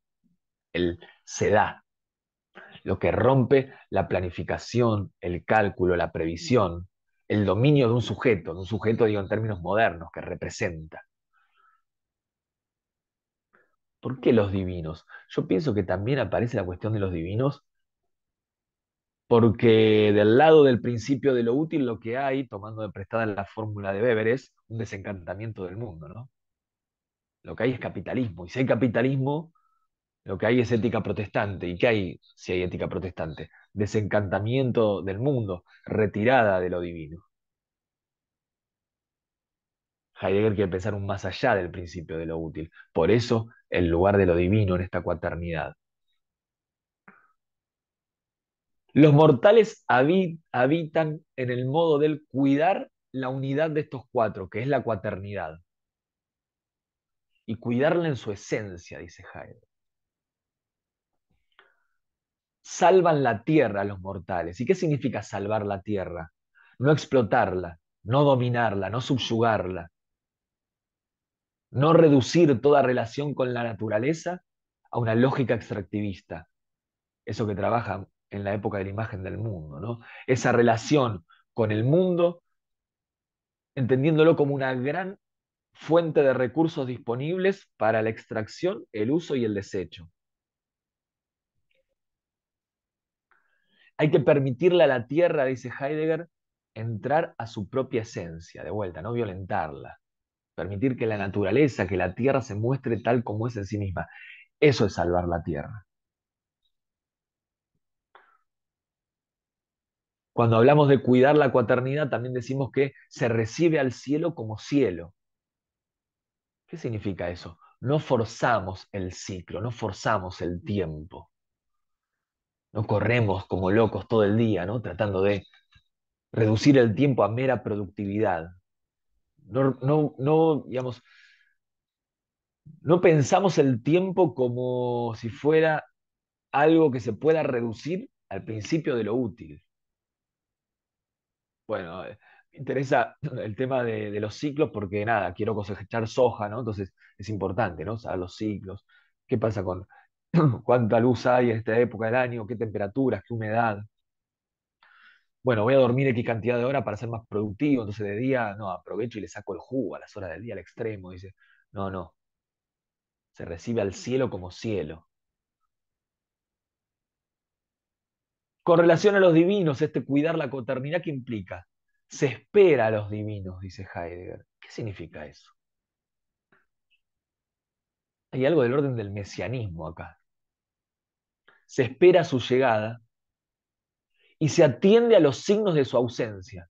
el se da, lo que rompe la planificación, el cálculo, la previsión, el dominio de un sujeto digo en términos modernos, que representa. ¿Por qué los divinos? Yo pienso que también aparece la cuestión de los divinos porque del lado del principio de lo útil lo que hay, tomando de prestada la fórmula de Weber, es un desencantamiento del mundo, ¿no? Lo que hay es capitalismo, y si hay capitalismo, lo que hay es ética protestante. ¿Y qué hay si hay ética protestante? Desencantamiento del mundo, retirada de lo divino. Heidegger quiere pensar un más allá del principio de lo útil. Por eso el lugar de lo divino en esta cuaternidad. Los mortales habitan en el modo del cuidar la unidad de estos cuatro, que es la cuaternidad, y cuidarla en su esencia, dice Heidegger. Salvan la tierra los mortales. ¿Y qué significa salvar la tierra? No explotarla, no dominarla, no subyugarla, no reducir toda relación con la naturaleza a una lógica extractivista, eso que trabaja en la época de la imagen del mundo, ¿no? Esa relación con el mundo, entendiéndolo como una gran fuente de recursos disponibles para la extracción, el uso y el desecho. Hay que permitirle a la tierra, dice Heidegger, entrar a su propia esencia, de vuelta, no violentarla. Permitir que la naturaleza, que la tierra se muestre tal como es en sí misma. Eso es salvar la tierra. Cuando hablamos de cuidar la cuaternidad, también decimos que se recibe al cielo como cielo. ¿Qué significa eso? No forzamos el ciclo, no forzamos el tiempo. No corremos como locos todo el día, ¿no? Tratando de reducir el tiempo a mera productividad. Digamos, no pensamos el tiempo como si fuera algo que se pueda reducir al principio de lo útil. Bueno, me interesa el tema de los ciclos porque nada, quiero cosechar soja, ¿no? Entonces es importante, ¿no? Saber los ciclos. ¿Qué pasa con cuánta luz hay en esta época del año? ¿Qué temperaturas? ¿Qué humedad? Bueno, voy a dormir X cantidad de horas para ser más productivo, entonces de día, no, aprovecho y le saco el jugo a las horas del día al extremo. Dice, no, no, se recibe al cielo como cielo. Con relación a los divinos, este cuidar la coternidad, ¿qué implica? Se espera a los divinos, dice Heidegger. ¿Qué significa eso? Hay algo del orden del mesianismo acá. Se espera su llegada y se atiende a los signos de su ausencia.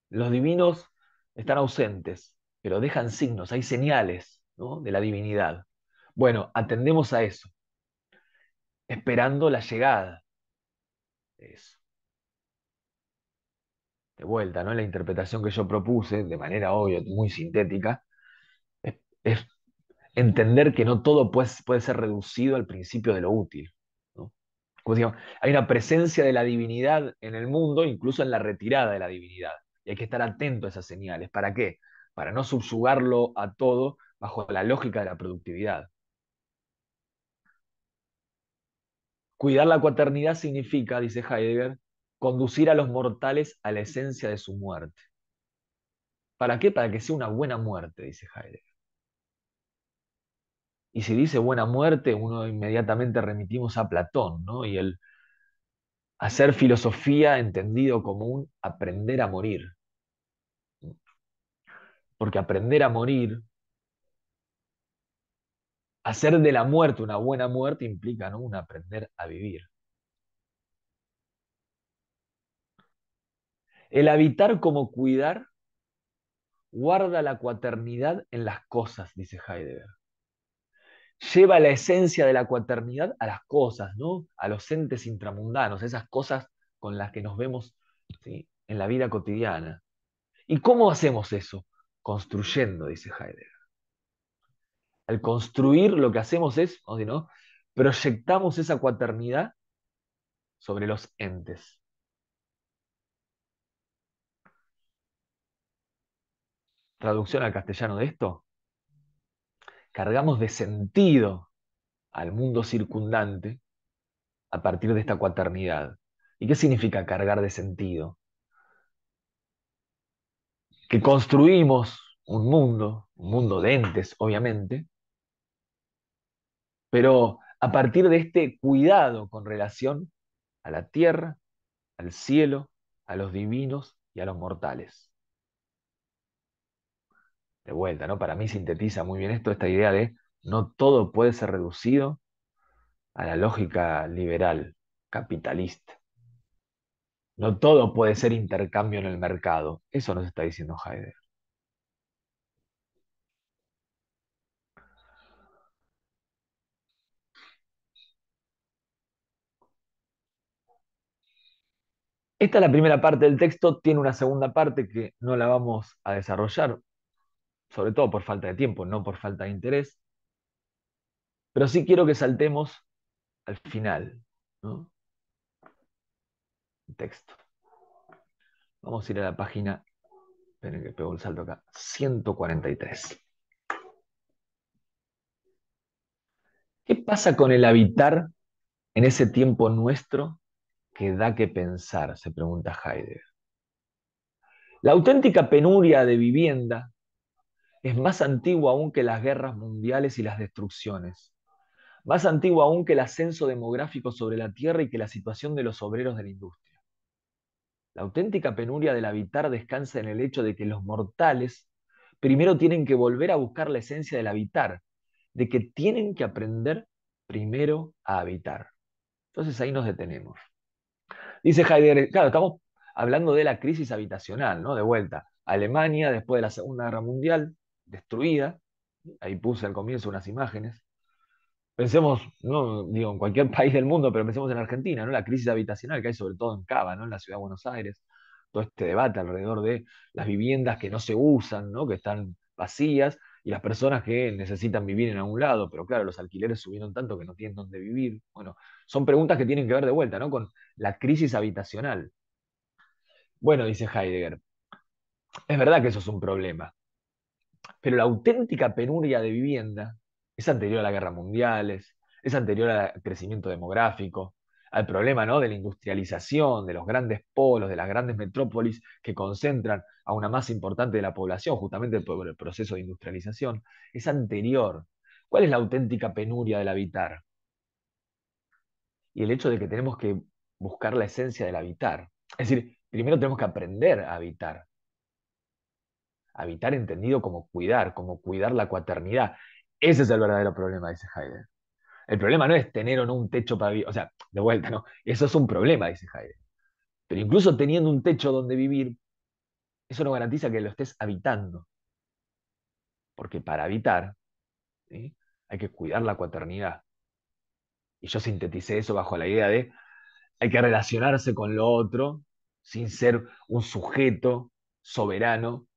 Los divinos están ausentes, pero dejan signos, hay señales, ¿no? De la divinidad. Bueno, atendemos a eso, esperando la llegada de eso. De vuelta, ¿no? La interpretación que yo propuse, de manera obvia, muy sintética, es entender que no todo puede ser reducido al principio de lo útil, ¿no? Como digamos, hay una presencia de la divinidad en el mundo, incluso en la retirada de la divinidad. Y hay que estar atento a esas señales. ¿Para qué? Para no subyugarlo a todo bajo la lógica de la productividad. Cuidar la cuaternidad significa, dice Heidegger, conducir a los mortales a la esencia de su muerte. ¿Para qué? Para que sea una buena muerte, dice Heidegger. Y si dice buena muerte, uno inmediatamente remitimos a Platón, ¿no? Y el hacer filosofía entendido como un aprender a morir. Porque aprender a morir, hacer de la muerte una buena muerte implica, ¿no? Un aprender a vivir. El habitar como cuidar guarda la cuaternidad en las cosas, dice Heidegger. Lleva la esencia de la cuaternidad a las cosas, ¿no? A los entes intramundanos, esas cosas con las que nos vemos, ¿sí? En la vida cotidiana. ¿Y cómo hacemos eso? Construyendo, dice Heidegger. Al construir lo que hacemos es, ¿no? Proyectamos esa cuaternidad sobre los entes. Traducción al castellano de esto. cargamos de sentido al mundo circundante a partir de esta cuaternidad. ¿Y qué significa cargar de sentido? Que construimos un mundo de entes, obviamente, pero a partir de este cuidado con relación a la tierra, al cielo, a los divinos y a los mortales. De vuelta, ¿no? Para mí sintetiza muy bien esto, esta idea de no todo puede ser reducido a la lógica liberal, capitalista. No todo puede ser intercambio en el mercado. Eso nos está diciendo Heidegger. Esta es la primera parte del texto, tiene una segunda parte que no la vamos a desarrollar, sobre todo por falta de tiempo, no por falta de interés, pero sí quiero que saltemos al final, ¿no? El texto. Vamos a ir a la página, esperen que pego el salto acá, 143. ¿Qué pasa con el habitar en ese tiempo nuestro que da que pensar? Se pregunta Heidegger. La auténtica penuria de vivienda es más antigua aún que las guerras mundiales y las destrucciones, más antigua aún que el ascenso demográfico sobre la tierra y que la situación de los obreros de la industria. La auténtica penuria del habitar descansa en el hecho de que los mortales primero tienen que volver a buscar la esencia del habitar, de que tienen que aprender primero a habitar. Entonces ahí nos detenemos. Dice Heidegger, claro, estamos hablando de la crisis habitacional, ¿no? De vuelta. Alemania, después de la Segunda Guerra Mundial, destruida. Ahí puse al comienzo unas imágenes. Pensemos, no digo en cualquier país del mundo, pero pensemos en Argentina, ¿no? La crisis habitacional que hay sobre todo en Cava, ¿no? En la ciudad de Buenos Aires. Todo este debate alrededor de las viviendas que no se usan, ¿no? Que están vacías y las personas que necesitan vivir en algún lado, pero claro, los alquileres subieron tanto que no tienen dónde vivir. Bueno, son preguntas que tienen que ver de vuelta, ¿no? Con la crisis habitacional. Bueno, dice Heidegger, es verdad que eso es un problema, pero la auténtica penuria de vivienda es anterior a las guerras mundiales, es anterior al crecimiento demográfico, al problema, ¿no? De la industrialización, de los grandes polos, de las grandes metrópolis que concentran a una masa importante de la población, justamente por el proceso de industrialización. Es anterior. ¿Cuál es la auténtica penuria del habitar? Y el hecho de que tenemos que buscar la esencia del habitar. Es decir, primero tenemos que aprender a habitar. Habitar entendido como cuidar la cuaternidad. Ese es el verdadero problema, dice Heidegger. El problema no es tener o no un techo para vivir, o sea, de vuelta, no, eso es un problema, dice Heidegger. Pero incluso teniendo un techo donde vivir, eso no garantiza que lo estés habitando, porque para habitar, ¿sí? Hay que cuidar la cuaternidad. Y yo sinteticé eso bajo la idea de hay que relacionarse con lo otro sin ser un sujeto soberano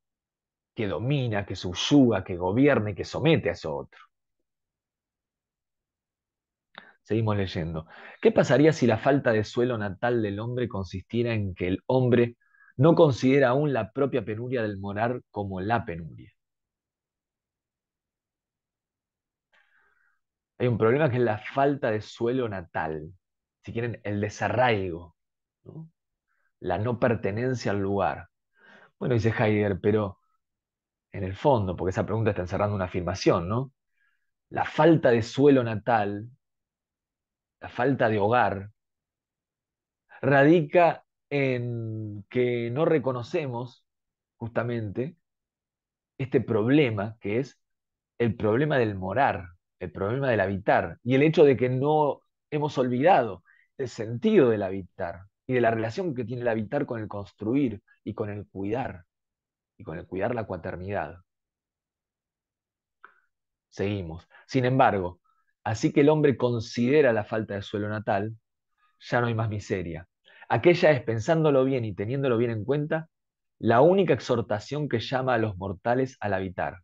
que domina, que subyuga, que gobierna y que somete a eso otro. Seguimos leyendo. ¿Qué pasaría si la falta de suelo natal del hombre consistiera en que el hombre no considera aún la propia penuria del morar como la penuria? Hay un problema que es la falta de suelo natal, si quieren, el desarraigo, ¿no? La no pertenencia al lugar. Bueno, dice Heidegger, pero en el fondo, porque esa pregunta está encerrando una afirmación, ¿no? La falta de suelo natal, la falta de hogar, radica en que no reconocemos justamente este problema que es el problema del morar, el problema del habitar y el hecho de que no hemos olvidado el sentido del habitar y de la relación que tiene el habitar con el construir y con el cuidar y con el cuidar la cuaternidad. Seguimos. Sin embargo, así que el hombre considera la falta de suelo natal, ya no hay más miseria. Aquella es, pensándolo bien y teniéndolo bien en cuenta, la única exhortación que llama a los mortales al habitar.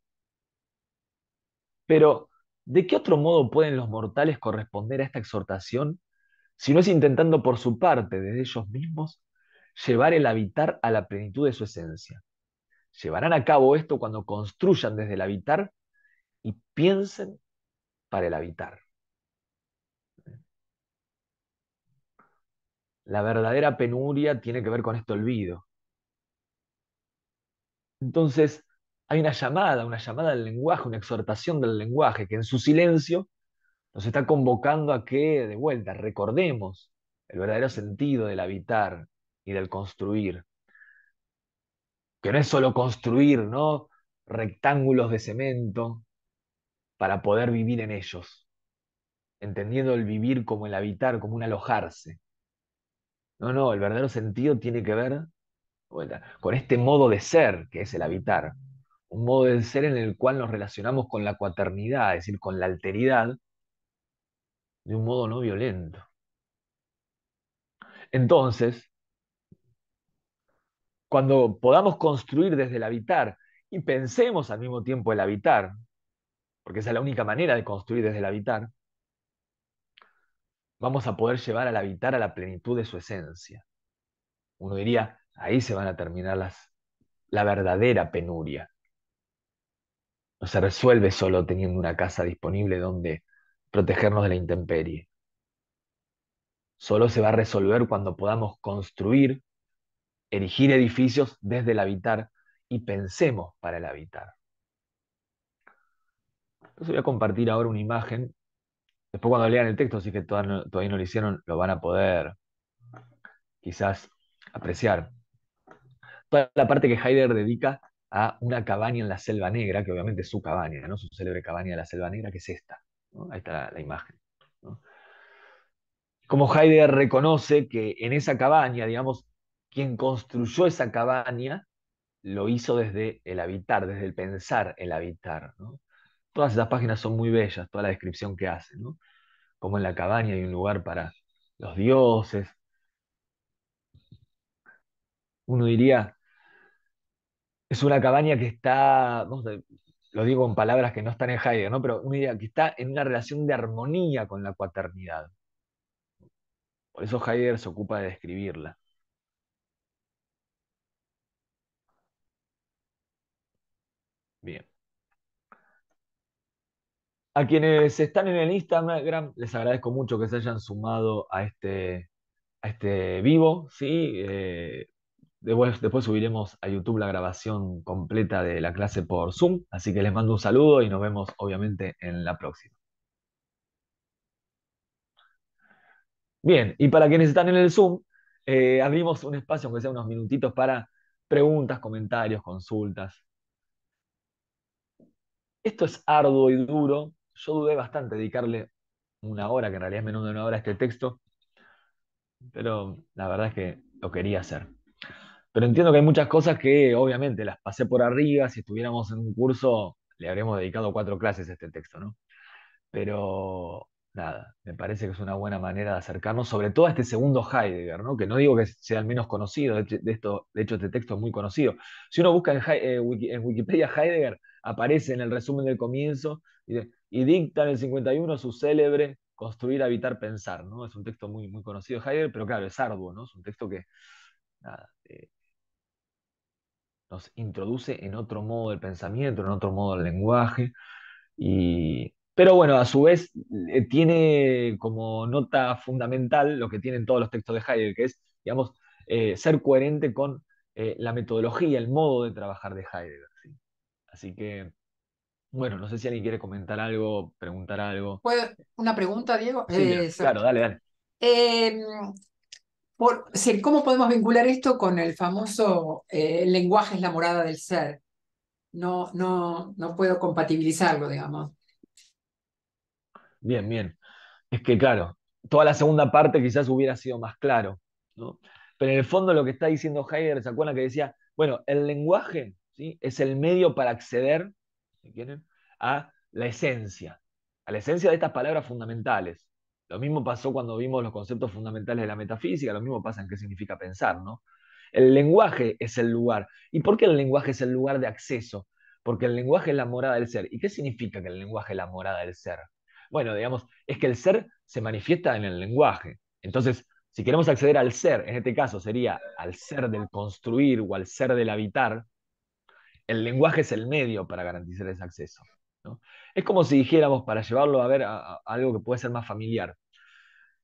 Pero, ¿de qué otro modo pueden los mortales corresponder a esta exhortación si no es intentando por su parte, desde ellos mismos, llevar el habitar a la plenitud de su esencia? Llevarán a cabo esto cuando construyan desde el habitar y piensen para el habitar. La verdadera penuria tiene que ver con este olvido. Entonces, hay una llamada del lenguaje, una exhortación del lenguaje, que en su silencio nos está convocando a que, de vuelta, recordemos el verdadero sentido del habitar y del construir, que no es solo construir, ¿no? Rectángulos de cemento para poder vivir en ellos, entendiendo el vivir como el habitar, como un alojarse. No, no, el verdadero sentido tiene que ver con este modo de ser que es el habitar, un modo de ser en el cual nos relacionamos con la cuaternidad, es decir, con la alteridad, de un modo no violento. Entonces, cuando podamos construir desde el habitar y pensemos al mismo tiempo el habitar, porque esa es la única manera de construir desde el habitar, vamos a poder llevar al habitar a la plenitud de su esencia. Uno diría, ahí se van a terminar la verdadera penuria. No se resuelve solo teniendo una casa disponible donde protegernos de la intemperie. Solo se va a resolver cuando podamos construir, erigir edificios desde el habitar y pensemos para el habitar. Entonces voy a compartir ahora una imagen. Después cuando lean el texto, si es que todavía no lo hicieron, lo van a poder quizás apreciar. Toda la parte que Heidegger dedica a una cabaña en la Selva Negra, que obviamente es su cabaña, ¿no? Su célebre cabaña de la Selva Negra, que es esta, ¿no? Ahí está la imagen, ¿no? Como Heidegger reconoce que en esa cabaña, digamos, quien construyó esa cabaña lo hizo desde el habitar, desde el pensar el habitar, ¿no? Todas esas páginas son muy bellas, toda la descripción que hace, ¿no? Como en la cabaña hay un lugar para los dioses. Uno diría, es una cabaña que está, no sé, lo digo en palabras que no están en Heidegger, ¿no? Pero uno diría que está en una relación de armonía con la cuaternidad. Por eso Heidegger se ocupa de describirla. Bien. A quienes están en el Instagram, les agradezco mucho que se hayan sumado a este vivo, ¿sí? Después subiremos a YouTube la grabación completa de la clase por Zoom, así que les mando un saludo y nos vemos obviamente en la próxima. Bien, y para quienes están en el Zoom, abrimos un espacio, aunque sea unos minutitos, para preguntas, comentarios, consultas. Esto es arduo y duro. Yo dudé bastante dedicarle una hora, que en realidad es menos de una hora, a este texto, pero la verdad es que lo quería hacer. Pero entiendo que hay muchas cosas que obviamente las pasé por arriba. Si estuviéramos en un curso, le habríamos dedicado 4 clases a este texto, ¿no? Pero nada, me parece que es una buena manera de acercarnos, sobre todo a este segundo Heidegger, ¿no? Que no digo que sea el menos conocido, de hecho este texto es muy conocido. Si uno busca en Wikipedia Heidegger, aparece en el resumen del comienzo y dicta en el 51 su célebre Construir, Habitar, Pensar, ¿no? Es un texto muy, muy conocido de Heidegger, pero claro, es arduo, ¿no? Es un texto que nada, nos introduce en otro modo del pensamiento, en otro modo del lenguaje. Pero bueno, a su vez tiene como nota fundamental lo que tienen todos los textos de Heidegger, que es, digamos, ser coherente con la metodología, el modo de trabajar de Heidegger. ¿Sí? Así que, bueno, no sé si alguien quiere comentar algo, preguntar algo. Una pregunta, Diego? Sí, claro, dale, dale. Eh, sí, ¿cómo podemos vincular esto con el famoso el lenguaje es la morada del ser? No puedo compatibilizarlo, digamos. Bien, bien. Es que, claro, toda la segunda parte quizás hubiera sido más claro, ¿no? Pero en el fondo lo que está diciendo Heidegger, ¿se acuerdan que decía, bueno, el lenguaje, ¿sí? Es el medio para acceder, si quieren, a la esencia de estas palabras fundamentales. Lo mismo pasó cuando vimos los conceptos fundamentales de la metafísica, lo mismo pasa en qué significa pensar, ¿no? El lenguaje es el lugar. ¿Y por qué el lenguaje es el lugar de acceso? Porque el lenguaje es la morada del ser. ¿Y qué significa que el lenguaje es la morada del ser? Bueno, digamos, es que el ser se manifiesta en el lenguaje. Entonces, si queremos acceder al ser, en este caso sería al ser del construir o al ser del habitar, el lenguaje es el medio para garantizar ese acceso. ¿no? Es como si dijéramos, para llevarlo a ver a algo que puede ser más familiar.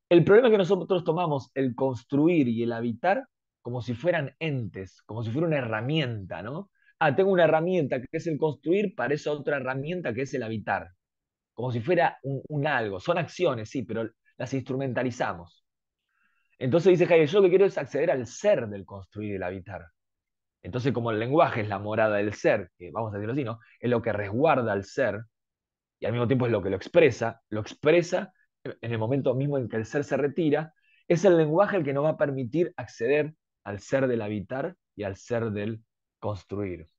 El problema es que nosotros tomamos el construir y el habitar como si fueran entes, como si fuera una herramienta, ¿no? Ah, tengo una herramienta que es el construir, para esa otra herramienta que es el habitar, como si fuera un algo. Son acciones, sí, pero las instrumentalizamos. Entonces dice Heidegger, yo lo que quiero es acceder al ser del construir y del habitar. Entonces, como el lenguaje es la morada del ser, que vamos a decirlo así, ¿no? Es lo que resguarda al ser, y al mismo tiempo es lo que lo expresa en el momento mismo en que el ser se retira, es el lenguaje el que nos va a permitir acceder al ser del habitar y al ser del construir.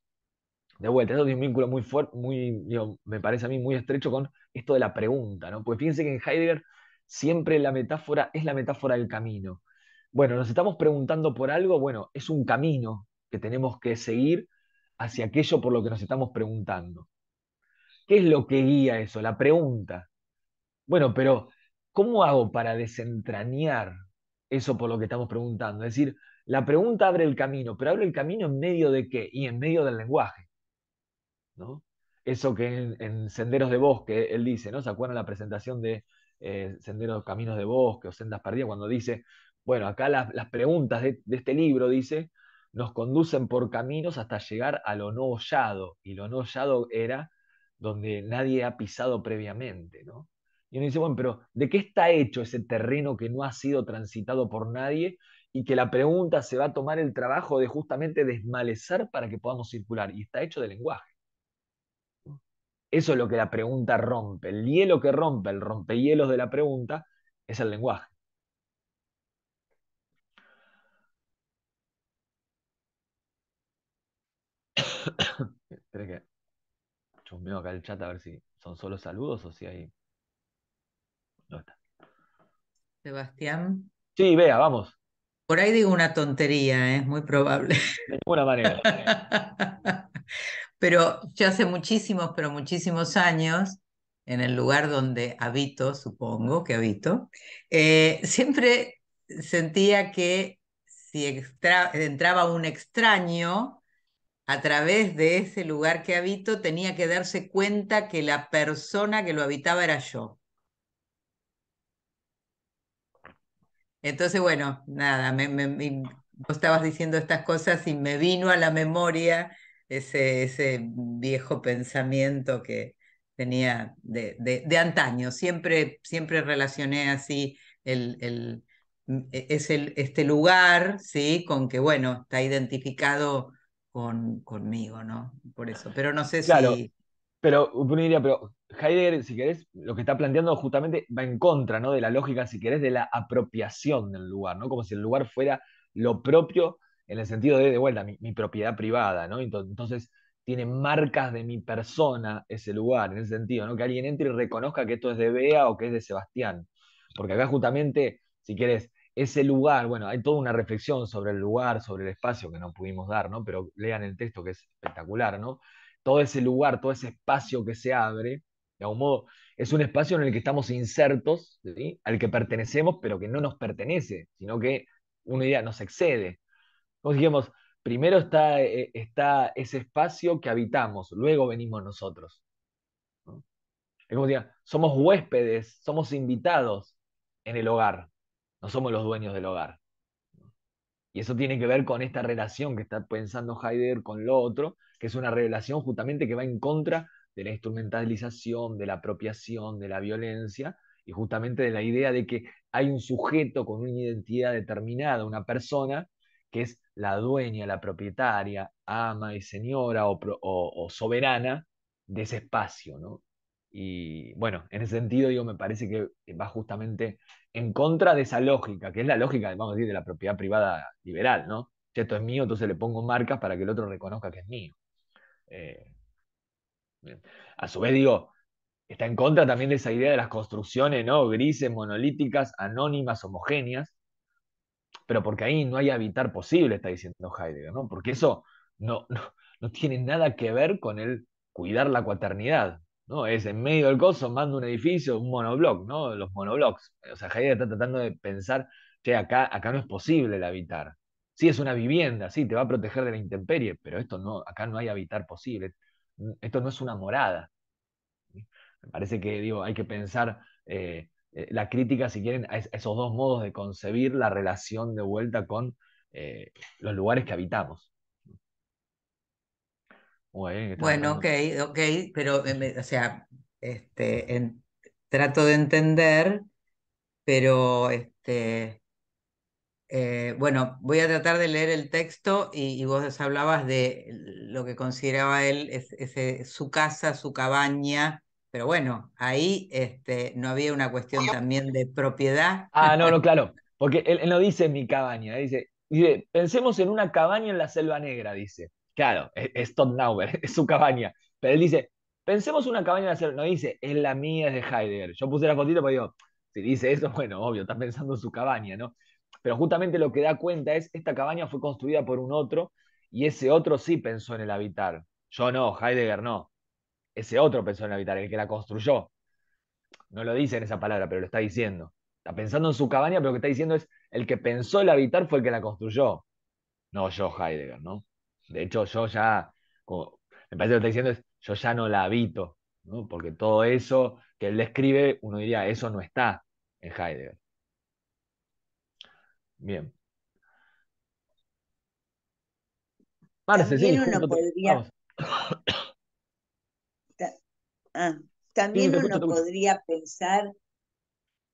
De vuelta, eso tiene un vínculo muy fuerte, muy, digo, me parece a mí muy estrecho con esto de la pregunta, ¿no? Porque fíjense que en Heidegger siempre la metáfora es la metáfora del camino. Bueno, nos estamos preguntando por algo, bueno, es un camino que tenemos que seguir hacia aquello por lo que nos estamos preguntando. ¿Qué es lo que guía eso? La pregunta. Bueno, pero ¿cómo hago para desentrañar eso por lo que estamos preguntando? Es decir, la pregunta abre el camino, pero abre el camino en medio de qué? Y en medio del lenguaje, ¿no? Eso que en Senderos de Bosque él dice, ¿no? ¿Se acuerdan la presentación de Senderos, Caminos de Bosque o Sendas Perdidas? Cuando dice, bueno, acá las preguntas de este libro, dice, nos conducen por caminos hasta llegar a lo no hollado, y lo no hollado era donde nadie ha pisado previamente, ¿no? Y uno dice, bueno, pero ¿de qué está hecho ese terreno que no ha sido transitado por nadie y que la pregunta se va a tomar el trabajo de justamente desmalezar para que podamos circular? Y está hecho de lenguaje. Eso es lo que la pregunta rompe. El hielo que rompe, el rompehielos de la pregunta, es el lenguaje. Espera que chusmeo acá el chat a ver si son solo saludos o si hay. No está. Sebastián, Sí, vea, vamos. por ahí digo una tontería, es muy probable. De ninguna manera. Pero yo hace muchísimos, pero muchísimos años, en el lugar donde habito, supongo que habito, siempre sentía que si entraba un extraño a través de ese lugar que habito, tenía que darse cuenta que la persona que lo habitaba era yo. Entonces, bueno, nada, vos estabas diciendo estas cosas y me vino a la memoria ese viejo pensamiento que tenía de antaño. Siempre relacioné así este lugar, ¿sí? Con que, bueno, está identificado conmigo, ¿no? Por eso. Pero no sé Claro, si... pero uno diría, pero Heidegger, si querés, lo que está planteando justamente va en contra, ¿no? De la lógica, si querés, de la apropiación del lugar, ¿no? Como si el lugar fuera lo propio en el sentido de vuelta, mi propiedad privada, ¿no? Entonces, tiene marcas de mi persona ese lugar, en ese sentido, ¿no? Que alguien entre y reconozca que esto es de Bea o que es de Sebastián. Porque acá justamente, si querés, ese lugar, bueno, hay toda una reflexión sobre el lugar, sobre el espacio que no pudimos dar, ¿no? Pero lean el texto que es espectacular, ¿no? Todo ese lugar, todo ese espacio que se abre, de algún modo, es un espacio en el que estamos insertos, ¿sí? Al que pertenecemos, pero que no nos pertenece, sino que una idea nos excede. Como dijimos, primero está ese espacio que habitamos, luego venimos nosotros, ¿no? Es como decía, somos huéspedes, somos invitados en el hogar, no somos los dueños del hogar. Y eso tiene que ver con esta relación que está pensando Heidegger con lo otro, que es una relación justamente que va en contra de la instrumentalización, de la apropiación, de la violencia, y justamente de la idea de que hay un sujeto con una identidad determinada, una persona, que es la dueña, la propietaria, ama y señora o soberana de ese espacio, ¿no? Y bueno, en ese sentido, digo, me parece que va justamente en contra de esa lógica, que es la lógica, vamos a decir, de la propiedad privada liberal, ¿no? Si esto es mío, entonces le pongo marcas para que el otro reconozca que es mío. Eh, bien. A su vez, digo, está en contra también de esa idea de las construcciones, ¿no? Grises, monolíticas, anónimas, homogéneas, pero porque ahí no hay habitar posible, está diciendo Heidegger, ¿no? Porque eso no tiene nada que ver con el cuidar la cuaternidad, ¿no? Es en medio del coso, mando un edificio, un monobloc, ¿no? Los monoblocks. O sea, Heidegger está tratando de pensar, che, acá no es posible el habitar. Sí, es una vivienda, sí, te va a proteger de la intemperie, pero esto no, acá no hay habitar posible. Esto no es una morada. Me parece que, digo, hay que pensar la crítica, si quieren, a esos dos modos de concebir la relación de vuelta con los lugares que habitamos. Muy bien, que están Bueno, acá. ok, ok, pero, o sea, trato de entender, pero bueno, voy a tratar de leer el texto y vos hablabas de lo que consideraba él su casa, su cabaña, pero bueno, ahí no había una cuestión también de propiedad. Ah, no, no, claro, porque él no dice mi cabaña, dice, pensemos en una cabaña en la Selva Negra, dice. Claro, es Todd Nauber, es su cabaña, pero él dice, pensemos una cabaña en la Selva, no dice, es la mía, es de Heidegger. Yo puse la fotito, pero digo, si dice eso, bueno, obvio, está pensando en su cabaña, ¿no? Pero justamente lo que da cuenta es, esta cabaña fue construida por un otro, y ese otro sí pensó en el habitar. Yo no, Heidegger no. Ese otro pensó en el habitar, el que la construyó. No lo dice en esa palabra, pero lo está diciendo. Está pensando en su cabaña, pero lo que está diciendo es, el que pensó el habitar fue el que la construyó. No yo, Heidegger, ¿no? De hecho, yo ya, me parece que lo que está diciendo es, yo ya no la habito, ¿no? Porque todo eso que él describe, uno diría, eso no está en Heidegger. Bien. Marce, sí, También uno justo, podría, vamos. ta- ah, Sí, sí, también te escucho, uno te escucho. podría pensar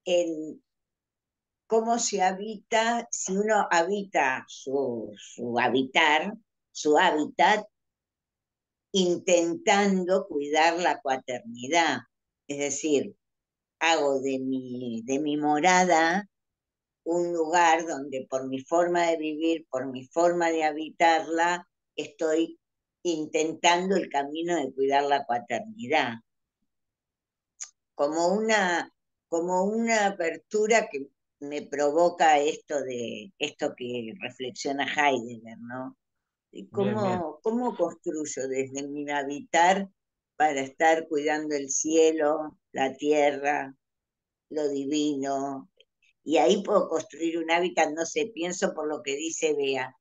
en cómo se habita, si uno habita su habitar, su hábitat, intentando cuidar la cuaternidad. Es decir, hago de mi morada un lugar donde por mi forma de vivir, por mi forma de habitarla, estoy intentando el camino de cuidar la cuaternidad, como como una apertura que me provoca esto que reflexiona Heidegger, ¿no? Y Bien, bien. cómo construyo desde mi habitar para estar cuidando el cielo, la tierra, lo divino, y ahí puedo construir un hábitat, no sé, pienso por lo que dice Bea,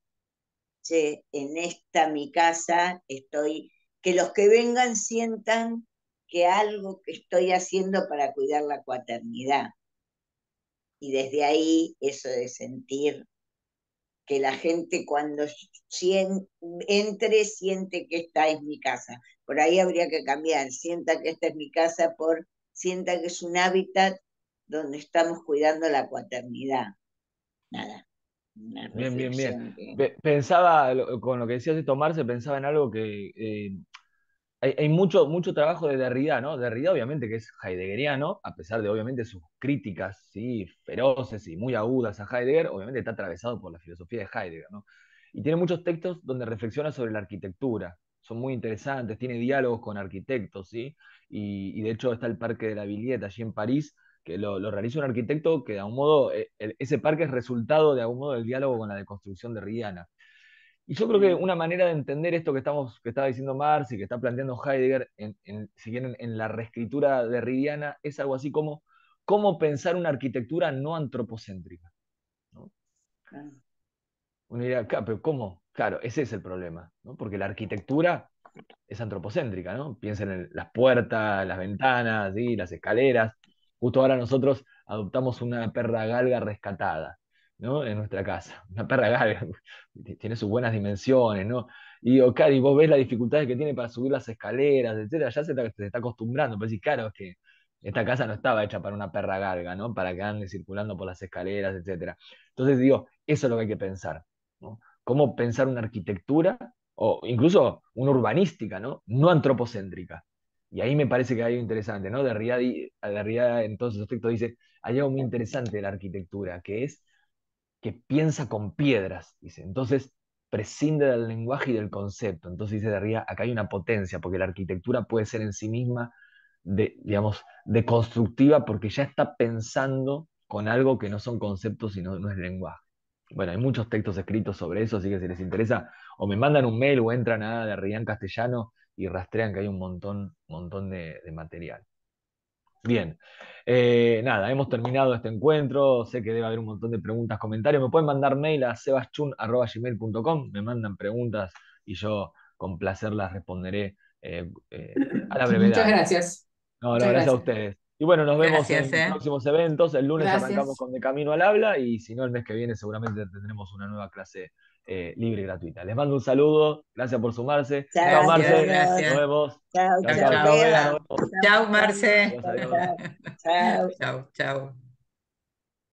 che, en esta mi casa estoy, que los que vengan sientan que algo que estoy haciendo para cuidar la cuaternidad. Y desde ahí eso de sentir que la gente cuando entre siente que esta es mi casa. Por ahí habría que cambiar, sienta que esta es mi casa por sienta que es un hábitat donde estamos cuidando la cuaternidad. Nada, una Bien, bien, bien. reflexión que... Pensaba, con lo que decías de tomarse, pensaba en algo que hay mucho, mucho trabajo de Derrida, ¿no? Derrida, obviamente, que es heideggeriano, a pesar de, obviamente, sus críticas, ¿sí? Feroces y muy agudas a Heidegger, obviamente está atravesado por la filosofía de Heidegger, ¿no? Y tiene muchos textos donde reflexiona sobre la arquitectura. Son muy interesantes, tiene diálogos con arquitectos, ¿sí? Y de hecho está el Parque de la Villette allí en París, que lo realiza un arquitecto que de algún modo, ese parque es resultado de algún modo del diálogo con la deconstrucción derridiana. Y yo creo que Mm, una manera de entender esto que estaba diciendo Marx y que está planteando Heidegger, si bien en la reescritura derridiana, es algo así como cómo pensar una arquitectura no antropocéntrica, ¿no? ah, Uno dirá, pero ¿cómo? Claro, ese es el problema, ¿no? Porque la arquitectura es antropocéntrica, ¿no? Piensen en las puertas, las ventanas, ¿sí? Las escaleras. Justo ahora nosotros adoptamos una perra galga rescatada, ¿no? En nuestra casa. Una perra galga, tiene sus buenas dimensiones, ¿no? Y digo, claro, y vos ves las dificultades que tiene para subir las escaleras, etcétera, ya se está acostumbrando, pero sí, claro, es que esta casa no estaba hecha para una perra galga, ¿no? Para que ande circulando por las escaleras, etcétera. Entonces digo, eso es lo que hay que pensar, ¿no? ¿Cómo pensar una arquitectura o incluso una urbanística, ¿no? No antropocéntrica? Y ahí me parece que hay algo interesante, ¿no? Derrida en todos esos textos dice, hay algo muy interesante de la arquitectura, que es que piensa con piedras, dice. Entonces prescinde del lenguaje y del concepto. Entonces dice Derrida, acá hay una potencia, porque la arquitectura puede ser en sí misma, digamos, deconstructiva, porque ya está pensando con algo que no son conceptos, sino no es lenguaje. Bueno, hay muchos textos escritos sobre eso, así que si les interesa, o me mandan un mail o entran a Derrida en castellano y rastrean que hay un montón de material. Bien, nada, hemos terminado este encuentro. Sé que debe haber un montón de preguntas, comentarios. Me pueden mandar mail a sebaschun@gmail.com. Me mandan preguntas y yo con placer las responderé a la Muchas brevedad. gracias. No, Muchas gracias a gracias. ustedes. Y bueno, nos vemos Gracias, en ¿eh? próximos eventos. El lunes arrancamos Gracias. con De Camino al Habla y si no, el mes que viene seguramente tendremos una nueva clase libre y gratuita. Les mando un saludo, gracias por sumarse. Chao, Chao a Gracias, Marce, nos gracias. todos. vemos. Chao, Chao, Chau, chao, chao. chau. Chao, Bea, Bea. nos Chau. vemos. Chao, Chau, Juan. Marce. Adiós, adiós. Chao, chao. Chau, chau.